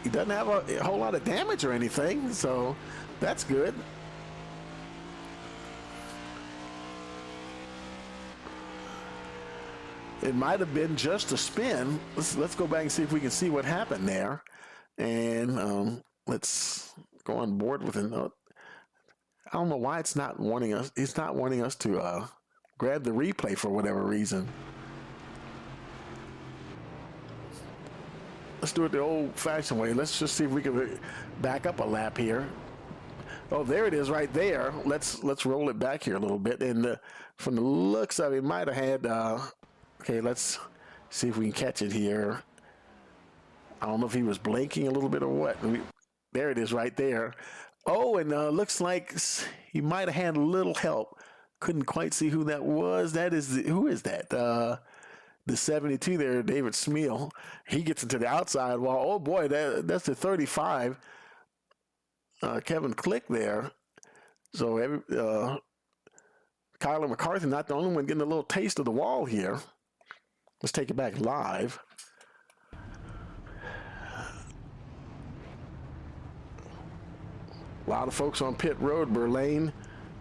he doesn't have a whole lot of damage or anything, so that's good. It might have been just a spin. Let's go back and see if we can see what happened there. And let's go on board with it. I don't know why it's not wanting us. It's not wanting us to grab the replay for whatever reason. Let's do it the old-fashioned way. Let's just see if we can back up a lap here. Oh, there it is right there. Let's roll it back here a little bit. And from the looks of it, might have had... okay, let's see if we can catch it here. I don't know if he was blinking a little bit or what. There it is right there. Oh, and looks like he might have had a little help. Couldn't quite see who that was. That is who is that? The 72 there, David Smeal. He gets into the outside wall. Oh boy, that's the 35. Kevin Click there. So Kyler McCarthy not the only one getting a little taste of the wall here. Let's take it back live. A lot of folks on pit road. Burlane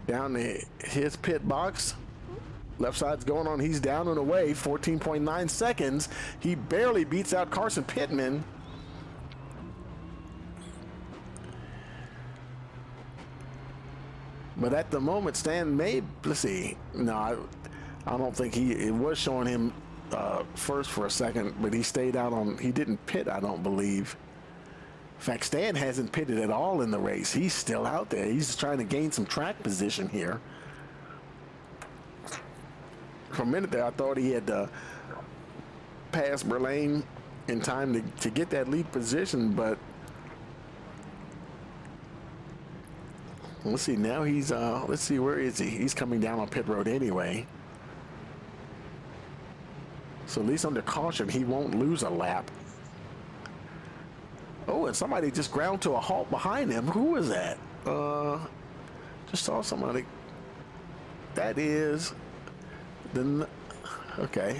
down to his pit box. Left side's going on. He's down and away. 14.9 seconds. He barely beats out Carson Pittman. But at the moment, Stan may, let's see. No, I don't think it was showing him first for a second, but he stayed out on, he didn't pit, I don't believe. In fact, Stan hasn't pitted at all in the race. He's still out there. He's just trying to gain some track position here. For a minute there, I thought he had passed Burlane in time to get that lead position, but let's see, now he's, let's see, where is he? He's coming down on pit road anyway. So at least under caution, he won't lose a lap. Oh, and somebody just ground to a halt behind him. Who was that? Just saw somebody. That is the, okay.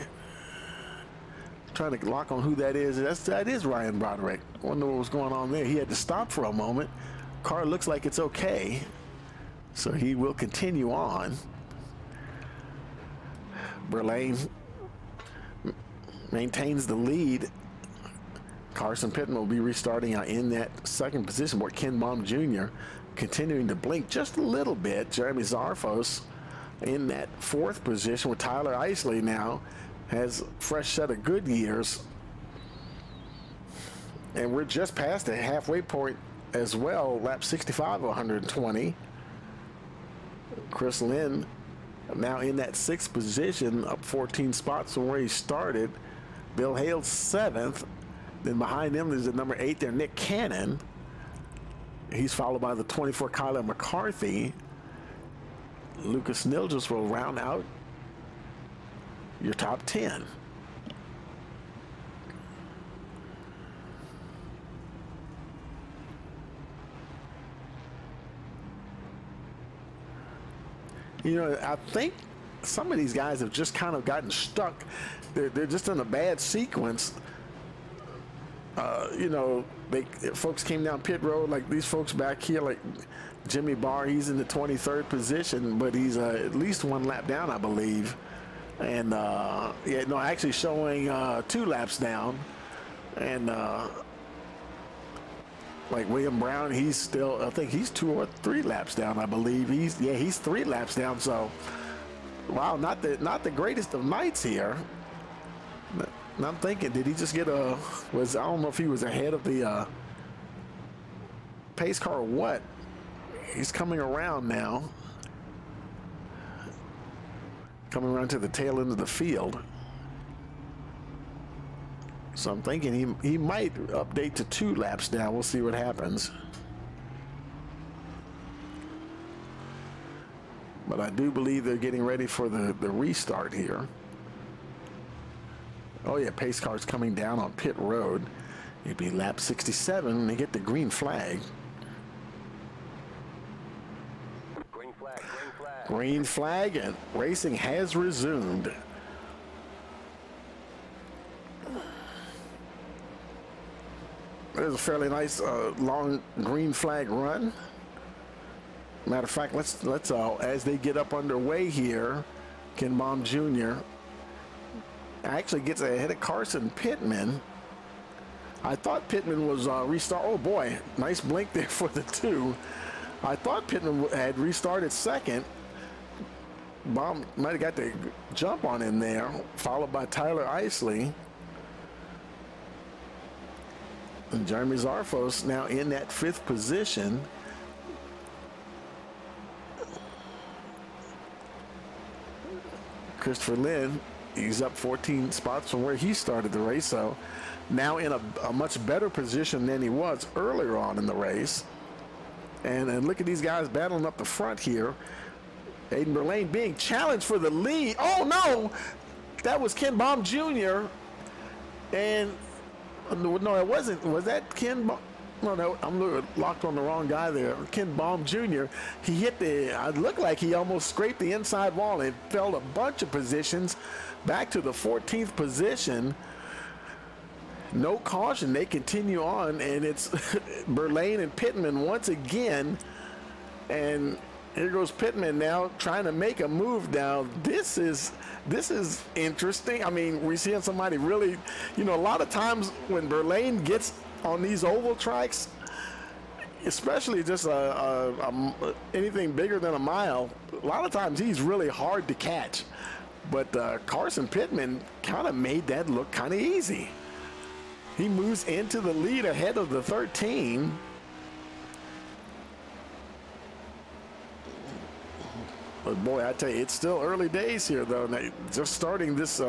Trying to lock on who that is. That is Ryan Broderick. Wonder what was going on there. He had to stop for a moment. Car looks like it's okay, so he will continue on. Burlane maintains the lead. Carson Pittman will be restarting in that second position, where Ken Baum Jr. continuing to blink just a little bit. Jeremy Zarfos in that fourth position, with Tyler Isley now has a fresh set of good years. And we're just past the halfway point as well, lap 65 of 120. Chris Lynn now in that sixth position, up 14 spots from where he started. Bill Hale 7th. Then behind him there's the number 8 there, Nick Cannon. He's followed by the 24, Kyler McCarthy. Lucas Nilgis will round out your top 10. You know, I think some of these guys have just kind of gotten stuck. They're just in a bad sequence. You know, folks came down pit road, like these folks back here, like Jimmy Barr, he's in the 23rd position, but he's at least one lap down, I believe. And, yeah, no, actually showing 2 laps down. And, like William Brown, he's still, I think he's 2 or 3 laps down, I believe. He's 3 laps down. So, wow, not the greatest of nights here. And I'm thinking, did he just get I don't know if he was ahead of the pace car or what. He's coming around now. Coming around to the tail end of the field. So I'm thinking he might update to 2 laps down. We'll see what happens. But I do believe they're getting ready for the restart here. Oh yeah, pace car's coming down on pit road. It'd be lap 67 and they get the green flag. Green flag, green flag. Green flag, and racing has resumed. There's a fairly nice long green flag run. Matter of fact, let's as they get up underway here, Ken Baum Jr. actually gets ahead of Carson Pittman. I thought Pittman was restart. Oh boy, nice blink there for the 2. I thought Pittman had restarted second. Baum might have got the jump on him there, followed by Tyler Isley. And Jeremy Zarfos now in that 5th position. Christopher Lynn, he's up 14 spots from where he started the race, so now in a much better position than he was earlier on in the race. And look at these guys battling up the front here. Aiden Berlane being challenged for the lead. Oh no, that was Ken Baum Jr. And no, it wasn't. Was that Ken Baum? No, I'm locked on the wrong guy there. Ken Baum Jr. He hit it looked like he almost scraped the inside wall and fell a bunch of positions back to the 14th position. No caution. They continue on, and it's Berlane and Pittman once again. And here goes Pittman now trying to make a move. Now this is interesting. I mean, we're seeing somebody really, you know, a lot of times when Berlane gets on these oval tracks, especially just anything bigger than a mile, a lot of times he's really hard to catch. But Carson Pittman kind of made that look kind of easy. He moves into the lead ahead of the 13. But boy, I tell you, it's still early days here, though. Just starting this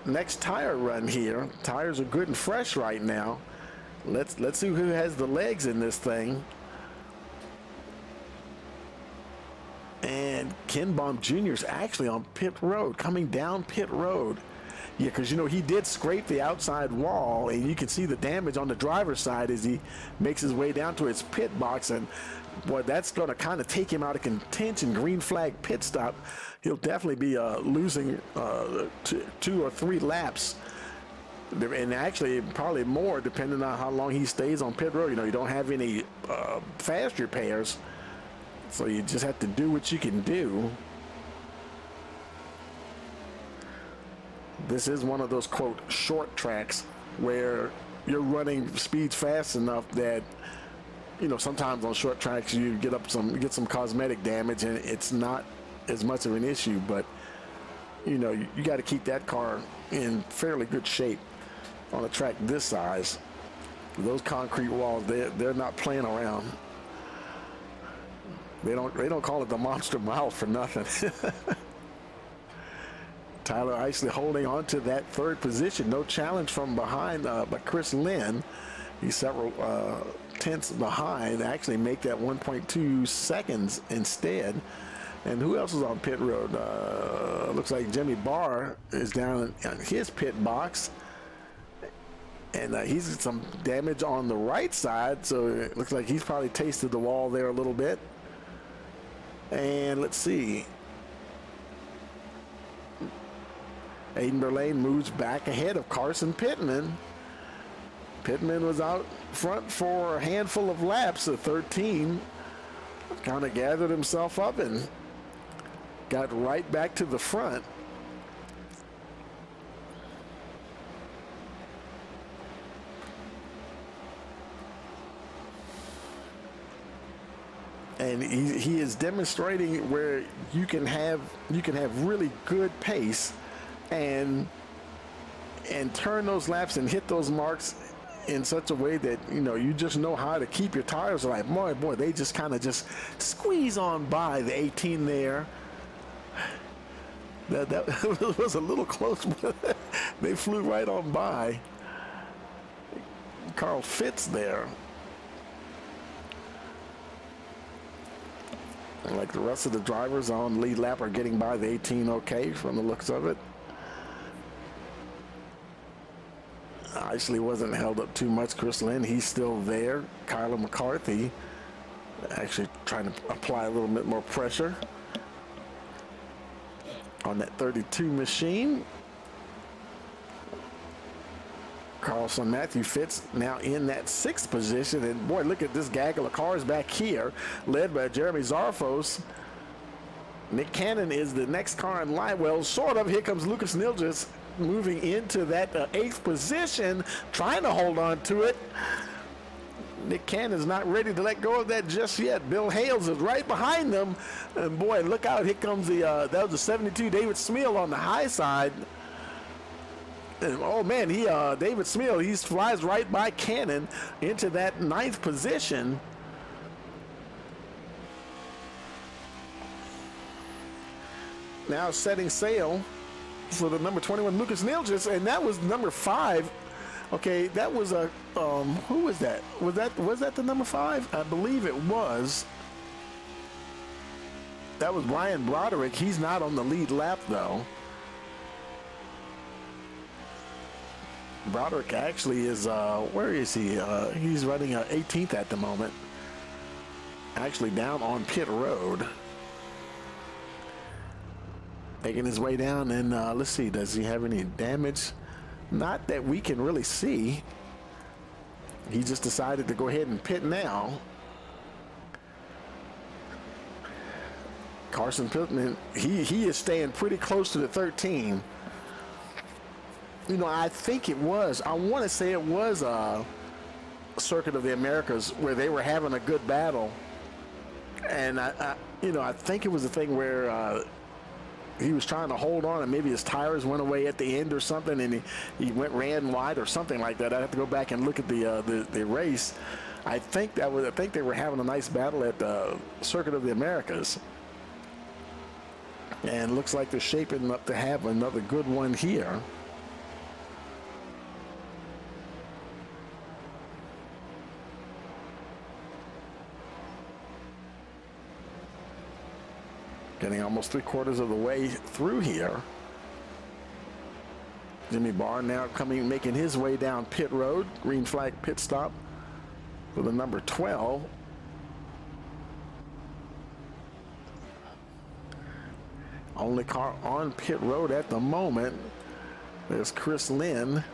next tire run here. Tires are good and fresh right now. Let's see who has the legs in this thing. And Ken Baum Jr. is actually on pit road, coming down pit road. Yeah, because, you know, he did scrape the outside wall, and you can see the damage on the driver's side as he makes his way down to his pit box. And, boy, that's going to kind of take him out of contention. Green flag pit stop. He'll definitely be losing 2 or 3 laps. And actually, probably more, depending on how long he stays on pit road. You know, you don't have any fast repairs, so you just have to do what you can do. This is one of those, quote, short tracks where you're running speeds fast enough that, you know, sometimes on short tracks you get some cosmetic damage and it's not as much of an issue, but you know, you got to keep that car in fairly good shape on a track this size. Those concrete walls, they're not playing around. They don't call it the Monster Mile for nothing. Tyler Isley holding on to that third position. No challenge from behind by Chris Lynn. He's several tenths behind. Actually make that 1.2 seconds instead. And who else is on pit road? Looks like Jimmy Barr is down in his pit box. And he's got some damage on the right side, so it looks like he's probably tasted the wall there a little bit. And let's see. Aiden Burlane moves back ahead of Carson Pittman. Pittman was out front for a handful of laps at 13. Kind of gathered himself up and got right back to the front. And he is demonstrating where you can have really good pace and turn those laps and hit those marks in such a way that, you know, you just know how to keep your tires alive. Boy, they just kind of just squeeze on by the 18 there. That was a little close, but they flew right on by. Carl Fitz there. And like the rest of the drivers on the lead lap are getting by the 18 okay from the looks of it. Isley wasn't held up too much. Chris Lynn, he's still there. Kyler McCarthy actually trying to apply a little bit more pressure on that 32 machine. Carlson Matthew Fitz now in that 6th position, and boy, look at this gaggle of cars back here, led by Jeremy Zarfos. Nick Cannon is the next car in line. Well, sort of. Here comes Lucas Nilgis moving into that 8th position, trying to hold on to it. Nick Cannon's not ready to let go of that just yet. Bill Hales is right behind them, and boy, look out! Here comes that was the 72 David Smeal on the high side. And, oh man, David Smeal, he flies right by Cannon into that 9th position. Now setting sail for the number 21 Lucas Nilgis, and that was number 5. Okay, that was a who was that? Was that the number 5? I believe it was. That was Brian Broderick. He's not on the lead lap though. Broderick actually is, where is he? He's running 18th at the moment. Actually down on pit road. Making his way down, and let's see, does he have any damage? Not that we can really see. He just decided to go ahead and pit now. Carson Pittman, he is staying pretty close to the 13. You know, I want to say it was a Circuit of the Americas where they were having a good battle. And I think it was a thing where he was trying to hold on, and maybe his tires went away at the end or something, and he ran wide or something like that. I'd have to go back and look at the race. I think they were having a nice battle at the Circuit of the Americas, and looks like they're shaping up to have another good one here. Getting almost 3/4 of the way through here. Jimmy Barr now making his way down pit road. Green flag pit stop for the number 12. Only car on pit road at the moment. There's Chris Lynn.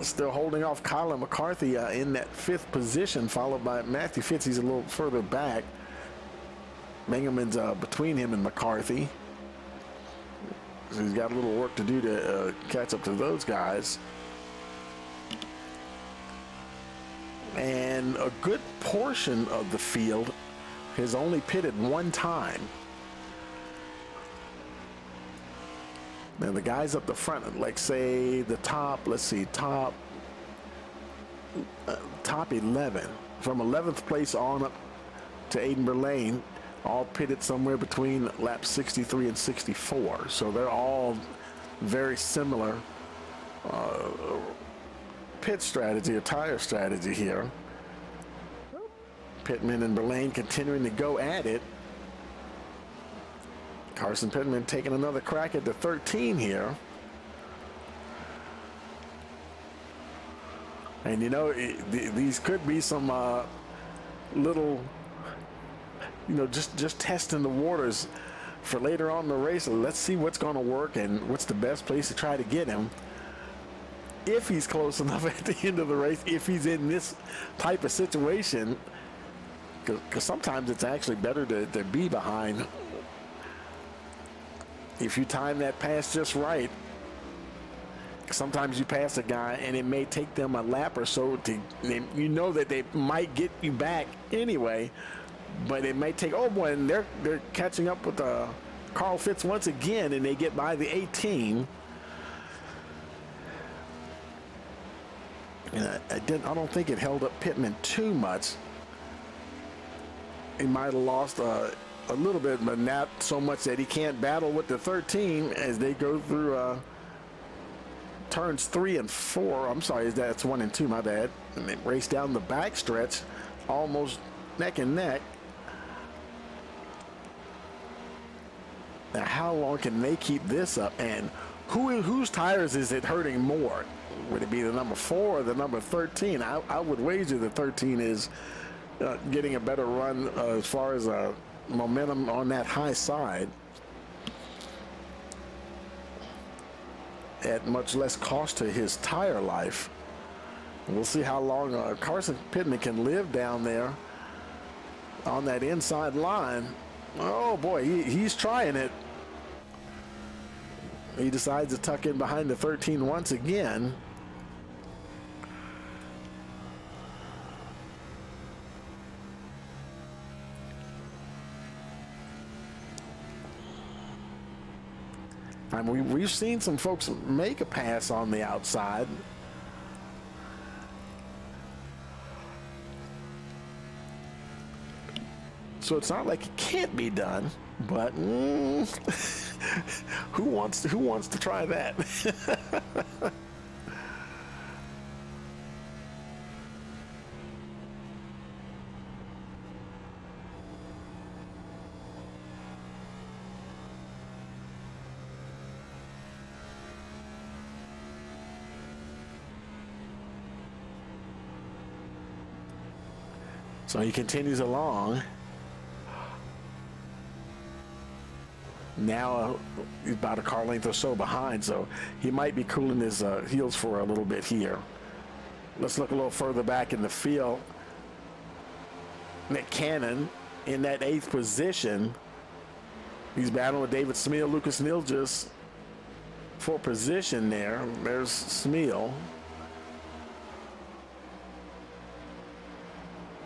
Still holding off Colin McCarthy in that 5th position, followed by Matthew Fitz. He's a little further back. Mangum's between him and McCarthy. So he's got a little work to do to catch up to those guys. and a good portion of the field has only pitted one time. Now the guys up the front, like say the top, let's see, top 11, from 11th place on up to Aiden Berlane, all pitted somewhere between laps 63 and 64. So they're all very similar pit strategy or tire strategy here. Pittman and Berlane continuing to go at it. Carson Pittman taking another crack at the 13 here. And you know, these could be some little, you know, just testing the waters for later on in the race. Let's see what's going to work and what's the best place to try to get him. If he's close enough at the end of the race, if he's in this type of situation, because sometimes it's actually better to be behind. If you time that pass just right, sometimes you pass a guy and it may take them a lap or so to, you know that they might get you back anyway, but it may take, oh boy, and they're catching up with Carl Fitz once again, and they get by the 18. And I don't think it held up Pittman too much. He might have lost a little bit, but not so much that he can't battle with the 13 as they go through turns 3 and 4. I'm sorry, that's 1 and 2, my bad. And they race down the back stretch, almost neck and neck. Now, how long can they keep this up? And whose tires is it hurting more? Would it be the number 4 or the number 13? I would wager the 13 is getting a better run as far as momentum on that high side at much less cost to his tire life. We'll see how long Carson Pittman can live down there on that inside line. Oh boy, he's trying it. He decides to tuck in behind the 13 once again. I mean, we've seen some folks make a pass on the outside. So it's not like it can't be done, but who wants to try that? So he continues along. Now he's about a car length or so behind, so he might be cooling his heels for a little bit here. Let's look a little further back in the field. Nick Cannon in that 8th position. He's battling with David Smeal, Lucas Nilgis for position there. There's Smeal.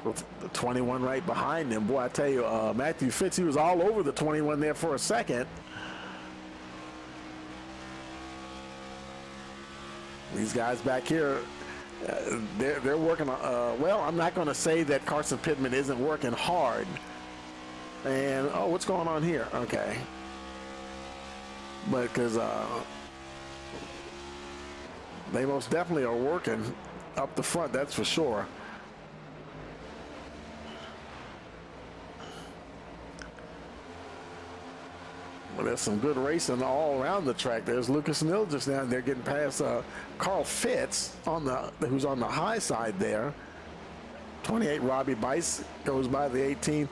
With the 21 right behind him. Boy, I tell you, Matthew Fitz, he was all over the 21 there for a second. These guys back here, they're working on, well, I'm not going to say that Carson Pittman isn't working hard. And, oh, what's going on here? Okay. But because they most definitely are working up the front, that's for sure. Well, there's some good racing all around the track. There's Lucas Nilgis down there getting past Carl Fitz who's on the high side there. 28 Robbie Bice goes by the 18.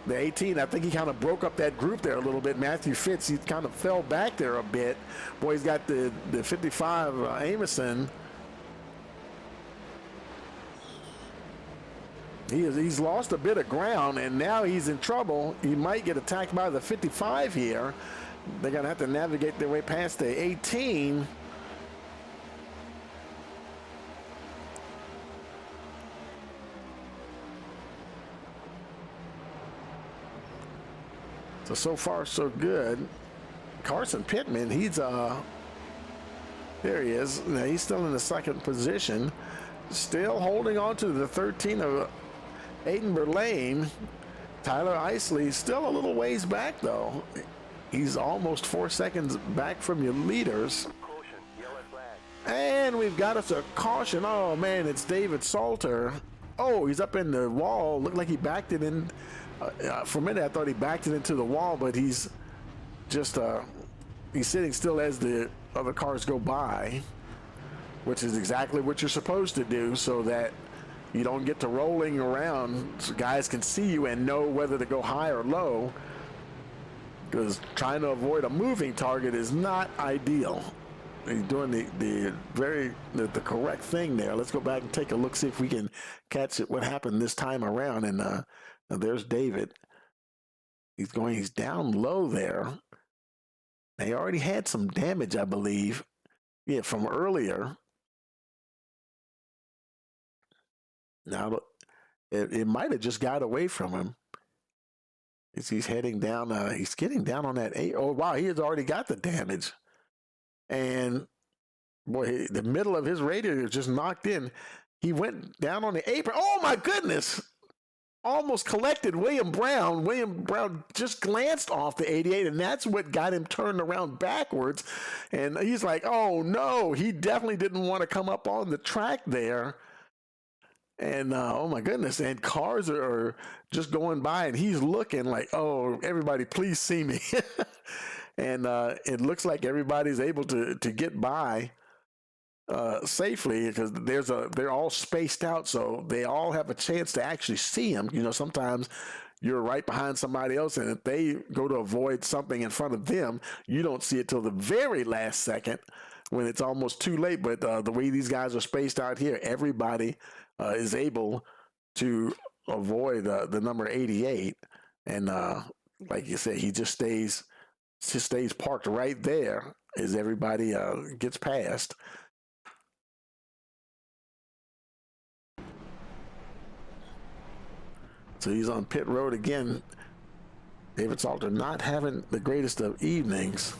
The 18, I think he kind of broke up that group there a little bit. Matthew Fitz, he kind of fell back there a bit. Boy, he's got the 55 Amerson. He's lost a bit of ground, and now he's in trouble. He might get attacked by the 55 here. They're going to have to navigate their way past the 18. So far so good. Carson Pittman, he's there he is. Now, he's still in the second position, still holding on to the 13 of Aiden Burlane. Tyler Isley still a little ways back though. He's almost 4 seconds back from your leaders. Caution, yellow flag. And we've got us a caution. Oh man, it's David Saulter. Oh, he's up in the wall. Looked like he backed it in. For a minute, I thought he backed it into the wall, but he's just he's sitting still as the other cars go by, which is exactly what you're supposed to do, so that you don't get to rolling around, so guys can see you and know whether to go high or low. Because trying to avoid a moving target is not ideal. He's doing the correct thing there. Let's go back and take a look, see if we can catch it, what happened this time around. And there's David. He's down low there. They already had some damage, I believe. Yeah, from earlier. Now, it might have just got away from him. He's heading down, he's getting down on that 8. Oh, wow, he has already got the damage. And, boy, the middle of his radiator just knocked in. He went down on the apron. Oh, my goodness. Almost collected William Brown. William Brown just glanced off the 88, and that's what got him turned around backwards. And he's like, oh, no, he definitely didn't want to come up on the track there. And oh my goodness, and cars are just going by, and he's looking like, oh, everybody please see me. And it looks like everybody's able to get by safely, because they're all spaced out, so they all have a chance to actually see him. You know, sometimes you're right behind somebody else, and if they go to avoid something in front of them, you don't see it till the very last second when it's almost too late. But the way these guys are spaced out here, everybody is able to avoid the number 88, and like you said, he just stays parked right there as everybody gets past. So he's on pit road again. David Saulter not having the greatest of evenings.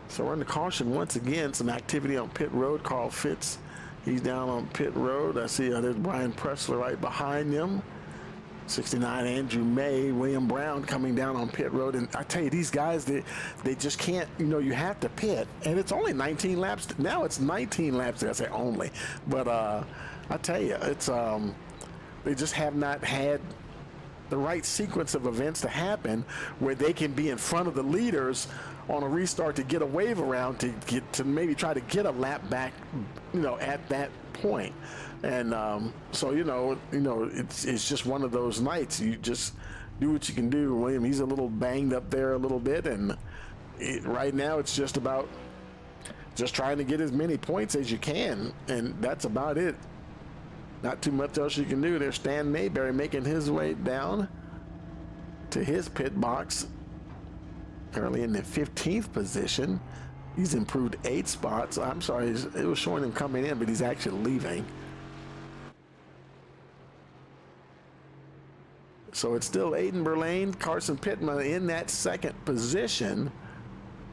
So we're in the caution once again. Some activity on pit road. Carl Fitz, he's down on pit road. I see there's Brian Pressler right behind him. 69 Andrew May, William Brown coming down on pit road. And I tell you, these guys, they just can't, you have to pit. And it's only 19 laps. Now it's 19 laps. I say only. But I tell you, it's they just have not had the right sequence of events to happen where they can be in front of the leaders on a restart to get a wave around to maybe try to get a lap back, at that point. And so it's just one of those nights. You just do what you can do. William, he's a little banged up there a little bit, and right now it's just about just trying to get as many points as you can, and that's about it. Not too much else you can do. There's Stan Mayberry making his way down to his pit box, currently in the 15th position. He's improved 8 spots. I'm sorry, it was showing him coming in, but he's actually leaving. So it's still Aiden Burlane, Carson Pittman in that second position,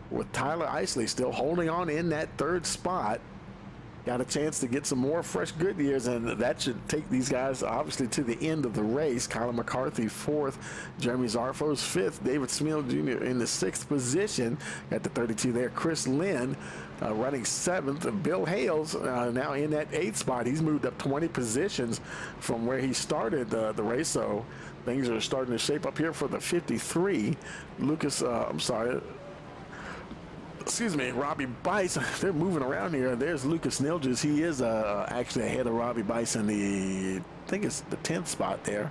with Tyler Isley still holding on in that 3rd spot. Got a chance to get some more fresh Goodyears, and that should take these guys obviously to the end of the race. Colin McCarthy 4th, Jeremy Zarfos 5th, David Smeal Jr. in the 6th position at the 32 there. Chris Lynn running 7th. Bill Hales now in that 8th spot. He's moved up 20 positions from where he started the race, so things are starting to shape up here for the 53. Robbie Bice. They're moving around here. There's Lucas Nilges. He is actually ahead of Robbie Bice in I think it's the 10th spot there.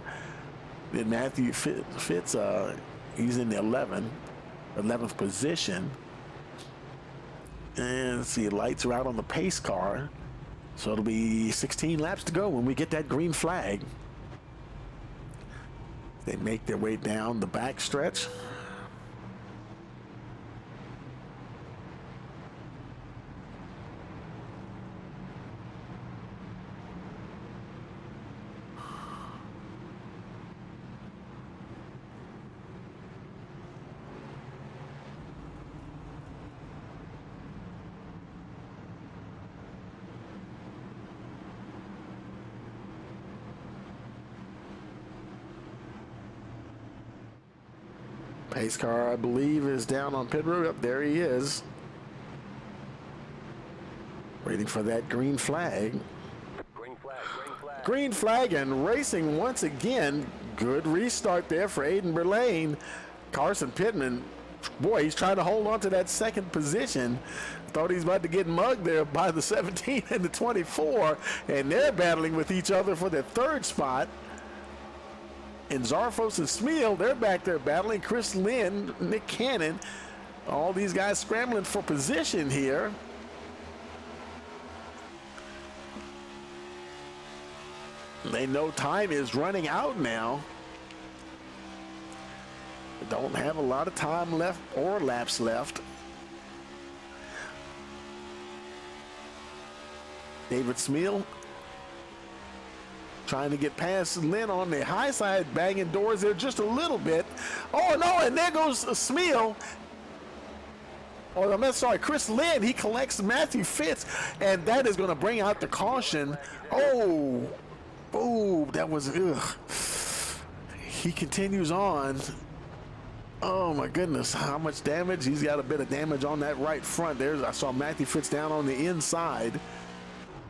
Then Matthew Fitz, he's in the 11th position. And let's see, lights are out on the pace car. So it'll be 16 laps to go when we get that green flag. They make their way down the back stretch. Pace car, I believe, is down on pit road. Up there he is. Waiting for that green flag. Green flag, green flag. Green flag and racing once again. Good restart there for Aiden Berlane. Carson Pittman, boy, he's trying to hold on to that second position. Thought he's about to get mugged there by the 17 and the 24, and they're battling with each other for the third spot. And Zarfos and Smeal, they're back there battling. Chris Lynn, Nick Cannon, all these guys scrambling for position here. They know time is running out now. Don't have a lot of time left or laps left. David Smeal trying to get past Lynn on the high side, banging doors there just a little bit. Oh no, and there goes Smeal. Oh, I'm sorry, Chris Lynn, he collects Matthew Fitz, and that is going to bring out the caution. Oh, that was, ugh. He continues on. Oh my goodness, how much damage? He's got a bit of damage on that right front. I saw Matthew Fitz down on the inside.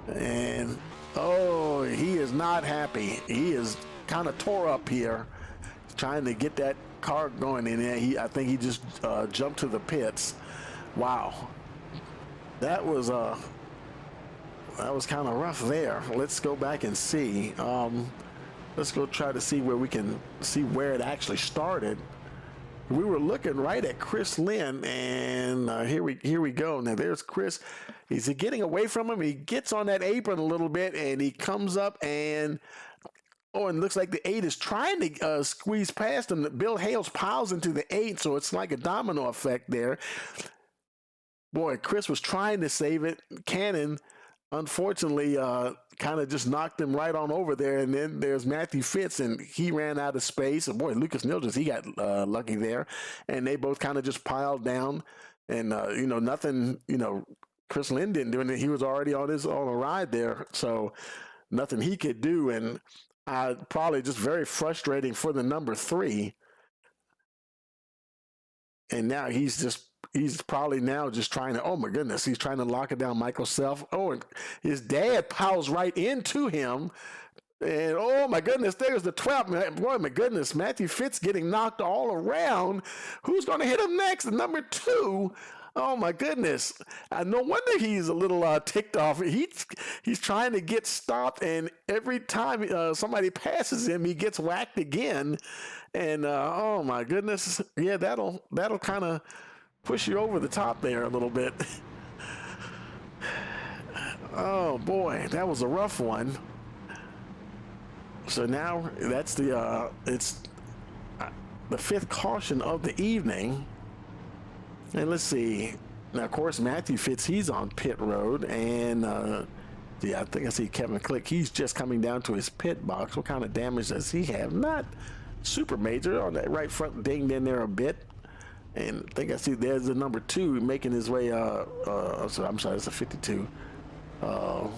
And oh, he is not happy. He is kind of tore up here, trying to get that car going in there. I think he just jumped to the pits. Wow, that was kind of rough there. Let's go back and see. Let's go try to see where we can see where it actually started. We were looking right at Chris Lynn, and here we go. Now there's Chris. He's getting away from him. He gets on that apron a little bit, and he comes up and and looks like the 8 is trying to squeeze past him. Bill Hales piles into the 8, so it's like a domino effect there. Boy, Chris was trying to save it. Cannon, unfortunately, kind of just knocked him right on over there. And then there's Matthew Fitz, and he ran out of space. And boy, Lucas Nildress, he got lucky there. And they both kind of just piled down. And, nothing, Chris Lynn didn't do anything. He was already on a ride there. So nothing he could do. And probably just very frustrating for the number 3. And now he's probably now just trying to, oh my goodness, he's trying to lock it down, Michael Self. Oh, and his dad piles right into him. And oh my goodness, there's the 12. Boy, my goodness, Matthew Fitz getting knocked all around. Who's going to hit him next? The number 2. Oh my goodness. No wonder he's a little ticked off. He's trying to get stopped, and every time somebody passes him, he gets whacked again. And oh my goodness. Yeah, that'll kind of push you over the top there a little bit. Oh boy, that was a rough one. So now that's it's the 5th caution of the evening. And let's see. Now, of course, Matthew Fitz, he's on pit road. And, I think I see Kevin Click. He's just coming down to his pit box. What kind of damage does he have? Not super major. On that right front, dinged in there a bit. And I think I see there's the number 2 making his way. I'm sorry, it's a 52. The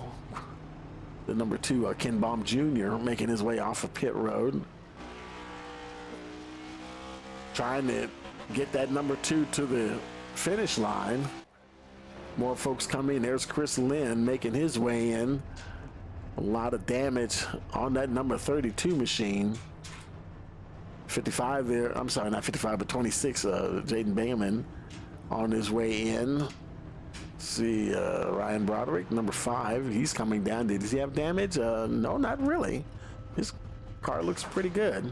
number 2, Ken Baum Jr., making his way off of pit road. Trying to get that number 2 to the finish line. More folks coming. There's Chris Lynn making his way in. A lot of damage on that number 32 machine. 55 there. I'm sorry, not 55, but 26. Jaden Bingaman on his way in. Let's see, Ryan Broderick, number 5. He's coming down. Does he have damage? No, not really. His car looks pretty good.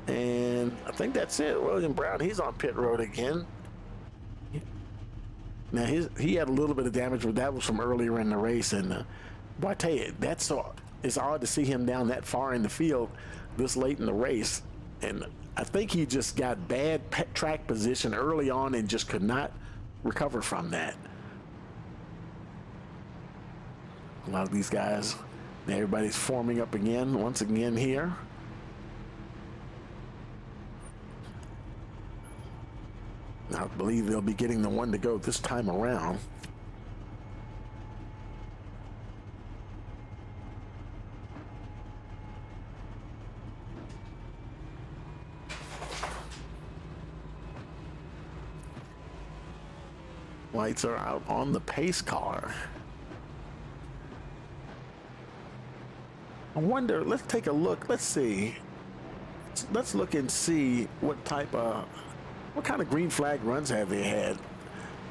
And I think that's it. William Brown, he's on pit road again. Now, he had a little bit of damage, but that was from earlier in the race. And boy, I tell you, it's odd to see him down that far in the field this late in the race. And I think he just got bad track position early on and just could not recover from that. A lot of these guys, everybody's forming up again, once again here. I believe they'll be getting the 1 to go this time around. Lights are out on the pace car. I wonder, let's take a look. Let's see. Let's look and see what kind of green flag runs have they had.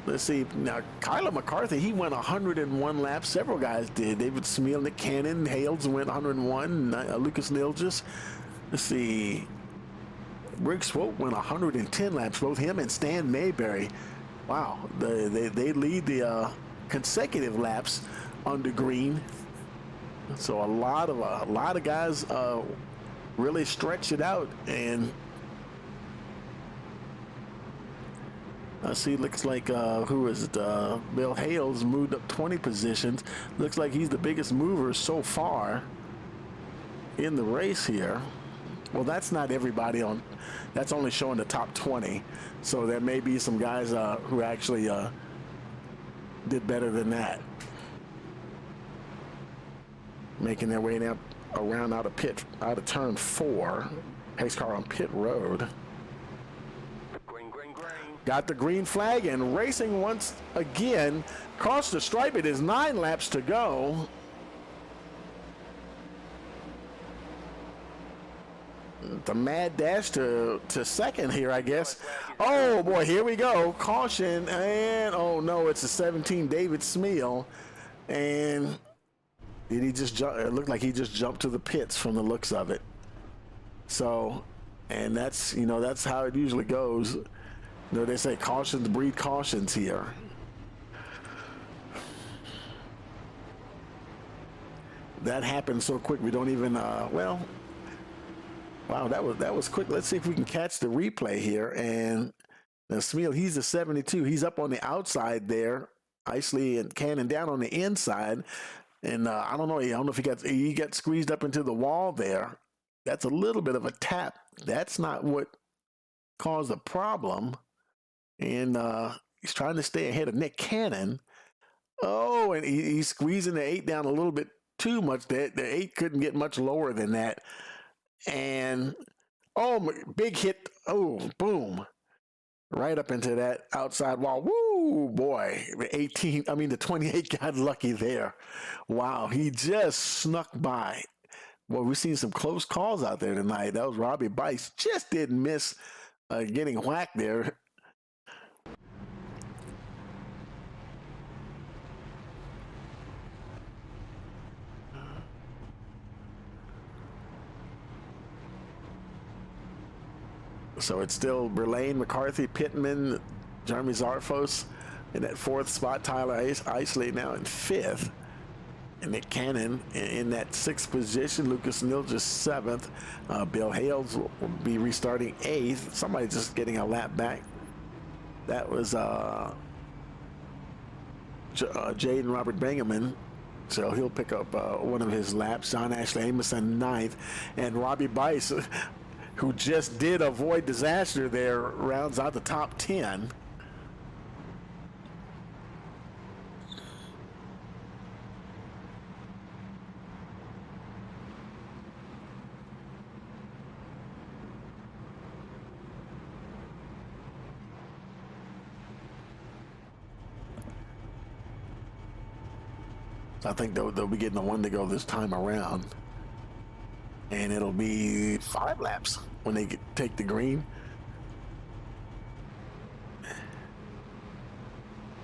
Let's see. Now, Kyler McCarthy, he went 101 laps. Several guys did. David Smeal, Nick Cannon, Hales went 101. Lucas Nilgis. Let's see. Rick Swope went 110 laps. Both him and Stan Mayberry. Wow. They lead the consecutive laps under green. So a lot of guys really stretched it out, and I see. Looks like who is it? Bill Hales moved up 20 positions. Looks like he's the biggest mover so far in the race here. Well, that's not everybody on. That's only showing the top 20. So there may be some guys who actually did better than that, making their way now around out of turn 4. Pace car on pit road. Green, green, green. Got the green flag and racing once again. Across the stripe, it is 9 laps to go. The mad dash to second here, I guess. Oh boy, here we go. Caution, and oh no, it's a 17 David Smeal. And did he just jump? It looked like he just jumped to the pits from the looks of it. So, and that's, that's how it usually goes. They say cautions breed cautions here. That happened so quick we don't even, well, wow, that was quick. Let's see if we can catch the replay here. And now Smeal, he's a 72. He's up on the outside there. Isley and Cannon down on the inside. And I don't know if he got squeezed up into the wall there. That's a little bit of a tap. That's not what caused the problem. And he's trying to stay ahead of Nick Cannon. Oh, and he's squeezing the 8 down a little bit too much. The 8 couldn't get much lower than that. And, oh, big hit. Oh, boom. Right up into that outside wall. Woo, boy. The 28 got lucky there. Wow, he just snuck by. Well, we've seen some close calls out there tonight. That was Robbie Bice. Just didn't miss getting whacked there. So it's still Berlane, McCarthy, Pittman, Jeremy Zarfos in that 4th spot. Tyler Isley now in 5th. And Nick Cannon in that 6th position. Lucas Nilgis 7th. Bill Hales will be restarting 8th. Somebody just getting a lap back. That was Jaden Robert Bingaman. So he'll pick up one of his laps. John Ashley Amoson 9th. And Robbie Bice, who just did avoid disaster there, rounds out the top 10. I think they'll be getting a 1 to go this time around. And it'll be 5 laps when they take the green.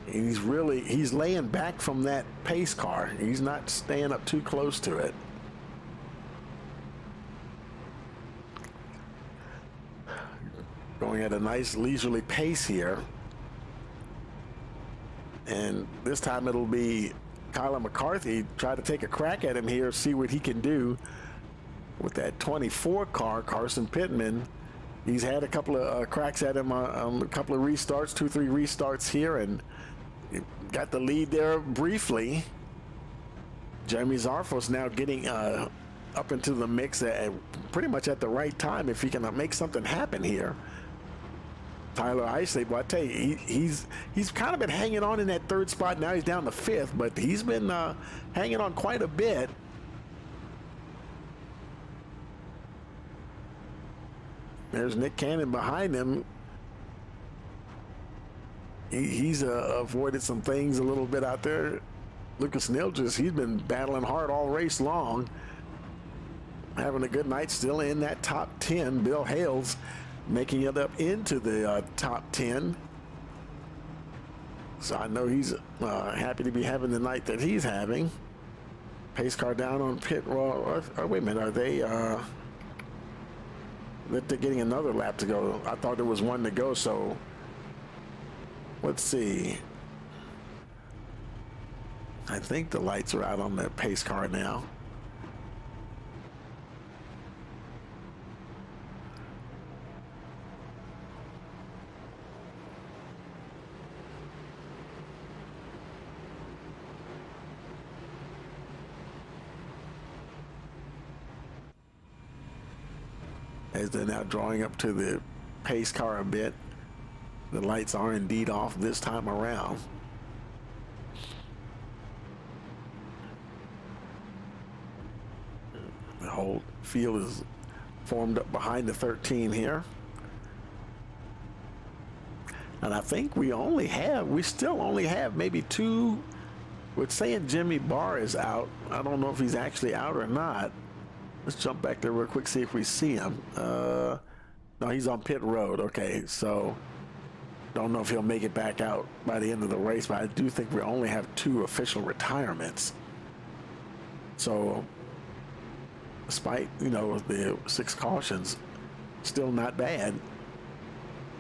And he's laying back from that pace car. He's not staying up too close to it. Going at a nice leisurely pace here. And this time it'll be Kyler McCarthy try to take a crack at him here, see what he can do with that 24 car. Carson Pittman, he's had a couple of cracks at him on a couple of restarts, 2-3 restarts here, and got the lead there briefly. Jeremy Zarfos now getting up into the mix at pretty much at the right time if he can make something happen here. Tyler Isley, well, I tell you, he's kind of been hanging on in that 3rd spot. Now he's down to 5th, but he's been hanging on quite a bit. There's Nick Cannon behind him. He's avoided some things a little bit out there. Lucas Nilges, he's been battling hard all race long. Having a good night, still in that top 10. Bill Hales making it up into the top 10. So I know he's happy to be having the night that he's having. Pace car down on pit. Well, wait a minute, are they? They're getting another lap to go. I thought there was one to go, so let's see. I think the lights are out on that pace car now. As they're now drawing up to the pace car a bit. The lights are indeed off this time around. The whole field is formed up behind the 13 here. And I think we still only have maybe two. We're saying Jimmy Barr is out. I don't know if he's actually out or not. Let's jump back there real quick, see if we see him. No, he's on pit road. Okay, so don't know if he'll make it back out by the end of the race, but I do think we only have two official retirements. So despite, the 6 cautions, still not bad.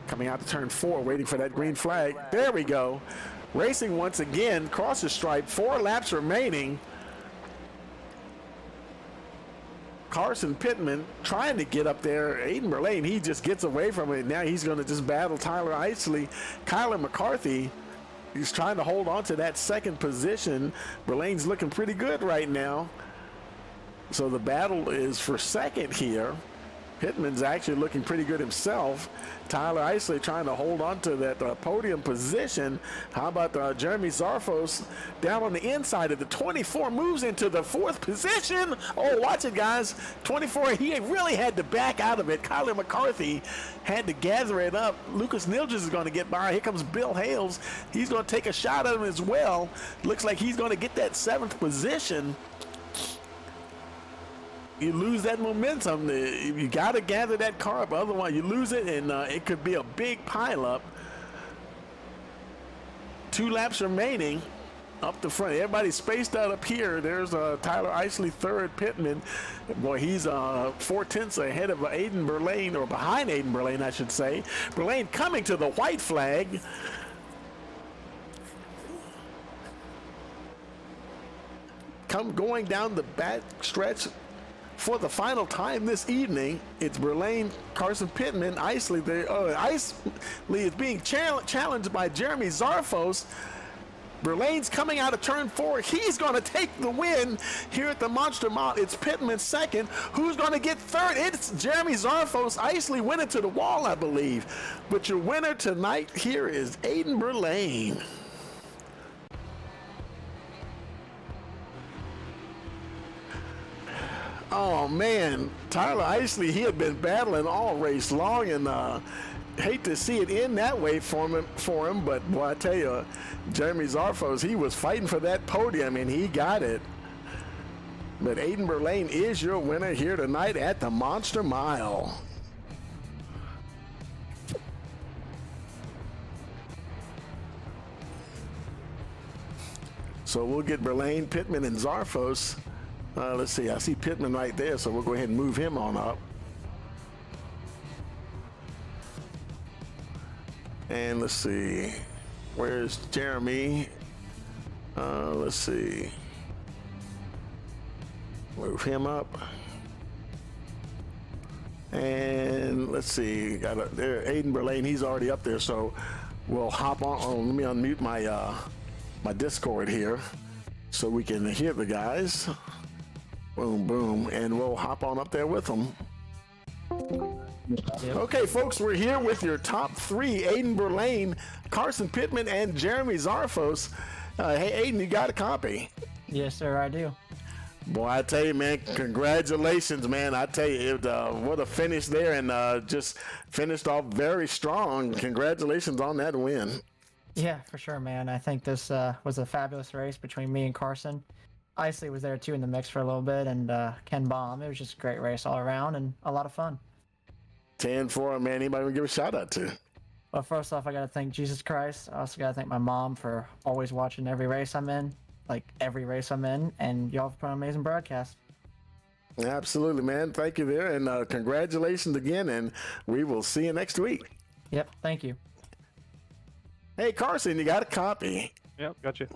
Coming out to turn 4, waiting for that green flag. There we go. Racing once again, cross the stripe, 4 laps remaining. Carson Pittman trying to get up there. Aiden Burlane, he just gets away from it. Now he's going to just battle Tyler Isley. Kyler McCarthy, he's trying to hold on to that second position. Burlane's looking pretty good right now. So the battle is for second here. Pittman's actually looking pretty good himself. Tyler Isley trying to hold on to that podium position. How about Jeremy Zarfos down on the inside of the 24, moves into the 4th position. Oh, watch it, guys. 24, he really had to back out of it. Kyler McCarthy had to gather it up. Lucas Nilges is going to get by. Here comes Bill Hales. He's going to take a shot at him as well. Looks like he's going to get that 7th position. You lose that momentum. You got to gather that car up, otherwise you lose it, and it could be a big pileup. 2 laps remaining up the front. Everybody's spaced out up here. There's Tyler Isley, 3rd. Pittman, boy, he's 4/10 ahead of Aiden Burlane, or behind Aiden Burlane, I should say. Burlane coming to the white flag. Going down the back stretch. For the final time this evening, it's Burlane, Carson Pittman, Isley. Isley is being challenged by Jeremy Zarfos. Burlane's coming out of turn 4. He's going to take the win here at the Monster Mile. It's Pittman 2nd. Who's going to get 3rd? It's Jeremy Zarfos. Isley went into the wall, I believe. But your winner tonight here is Aiden Burlane. Oh man, Tyler Isley, he had been battling all race long, and hate to see it end that way for him, but boy, I tell you, Jeremy Zarfos, he was fighting for that podium and he got it. But Aiden Burlane is your winner here tonight at the Monster Mile. So we'll get Burlane, Pittman, and Zarfos. Let's see, I see Pittman right there, so we'll go ahead and move him on up. And let's see, where's Jeremy? Let's see. Move him up. And let's see, there, Aiden Burlane, he's already up there, so we'll hop on. Oh, let me unmute my my Discord here so we can hear the guys. Boom, boom, and we'll hop on up there with them. Yep. Okay, folks, we're here with your top 3, Aiden Burlane, Carson Pittman, and Jeremy Zarfos. Hey, Aiden, you got a copy? Yes, sir, I do. Boy, I tell you, man, congratulations, man. I tell you, what a finish there, and just finished off very strong. Congratulations on that win. Yeah, for sure, man. I think this was a fabulous race between me and Carson. Isley was there too in the mix for a little bit, and Ken Baum. It was just a great race all around and a lot of fun. 10-4, man. Anybody want to give a shout out to? Well, first off, I got to thank Jesus Christ. I also got to thank my mom for always watching every race I'm in, and y'all for putting on an amazing broadcast. Absolutely, man. Thank you there, and congratulations again, and we will see you next week. Yep, thank you. Hey, Carson, you got a copy. Yep, gotcha.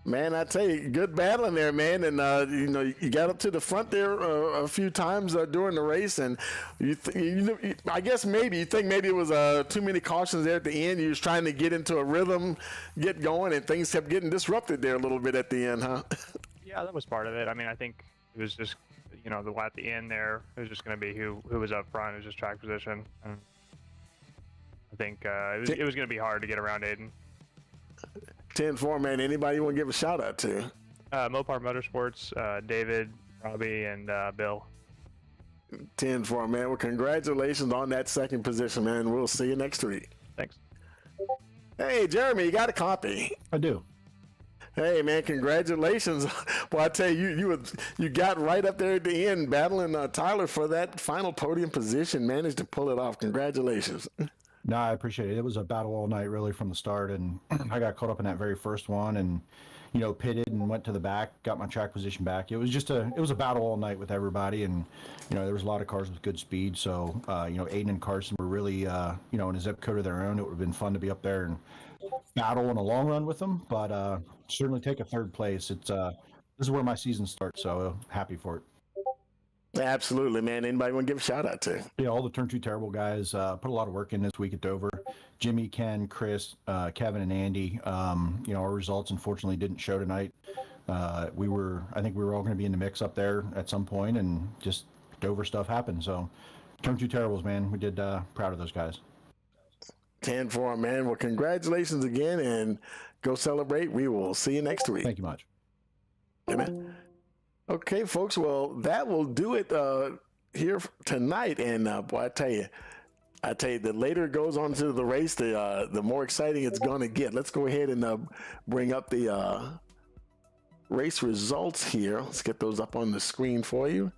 Man, I tell you, good battling there, man. And, you got up to the front there a few times during the race. And I guess maybe it was too many cautions there at the end. You was trying to get into a rhythm, get going, and things kept getting disrupted there a little bit at the end, huh? Yeah, that was part of it. I mean, I think it was just, at the end there, it was just going to be who was up front. It was just track position. And I think it was going to be hard to get around Aiden. 10-4, man. Anybody you want to give a shout out to? Mopar Motorsports, David, Robbie, and Bill. 10-4, man. Well, congratulations on that second position, man. We'll see you next week. Thanks. Hey, Jeremy, you got a copy? I do. Hey, man, congratulations. Well, I tell you, you got right up there at the end battling Tyler for that final podium position, managed to pull it off. Congratulations. No, I appreciate it. It was a battle all night, really, from the start, and I got caught up in that very first one, and pitted and went to the back, got my track position back. It was a battle all night with everybody, and there was a lot of cars with good speed. So Aiden and Carson were really in a zip code of their own. It would have been fun to be up there and battle in a long run with them, but certainly take a third place. This is where my season starts, so happy for it. Absolutely, man. Anybody want to give a shout out to? Yeah, all the Turn 2 Terrible guys put a lot of work in this week at Dover. Jimmy, Ken, Chris, Kevin, and Andy. Our results unfortunately didn't show tonight. I think we were all going to be in the mix up there at some point, and just Dover stuff happened. So, Turn 2 Terribles, man. We did proud of those guys. 10-4, man. Well, congratulations again, and go celebrate. We will see you next week. Thank you much. Amen. Okay, folks. Well, that will do it here tonight. And boy, I tell you, the later it goes on to the race, the more exciting it's going to get. Let's go ahead and bring up the race results here. Let's get those up on the screen for you.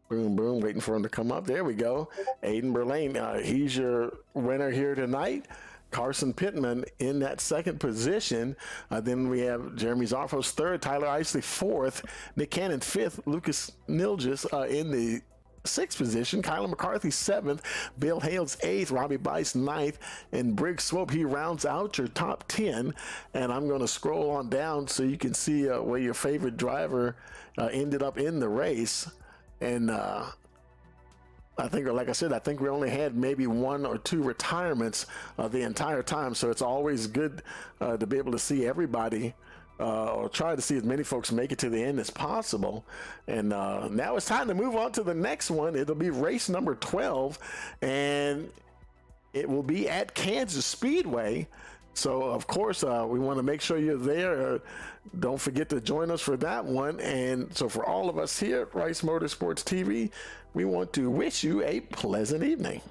Boom, boom, waiting for them to come up. There we go. Aiden Berlane, he's your winner here tonight. Carson Pittman in that second position. Then we have Jeremy Zarfos third, Tyler Isley fourth, Nick Cannon fifth, Lucas Nilgis in the sixth position, Kyler McCarthy seventh, Bill Hales eighth, Robbie Bice ninth, and Briggs Swope, he rounds out your top 10. And I'm going to scroll on down so you can see where your favorite driver ended up in the race. And I think we only had maybe one or two retirements the entire time. So it's always good to be able to see everybody or try to see as many folks make it to the end as possible. And now it's time to move on to the next one. It'll be race number 12, and it will be at Kansas Speedway. So, of course, we want to make sure you're there. Don't forget to join us for that one. And so for all of us here at Rice Motorsports TV, we want to wish you a pleasant evening.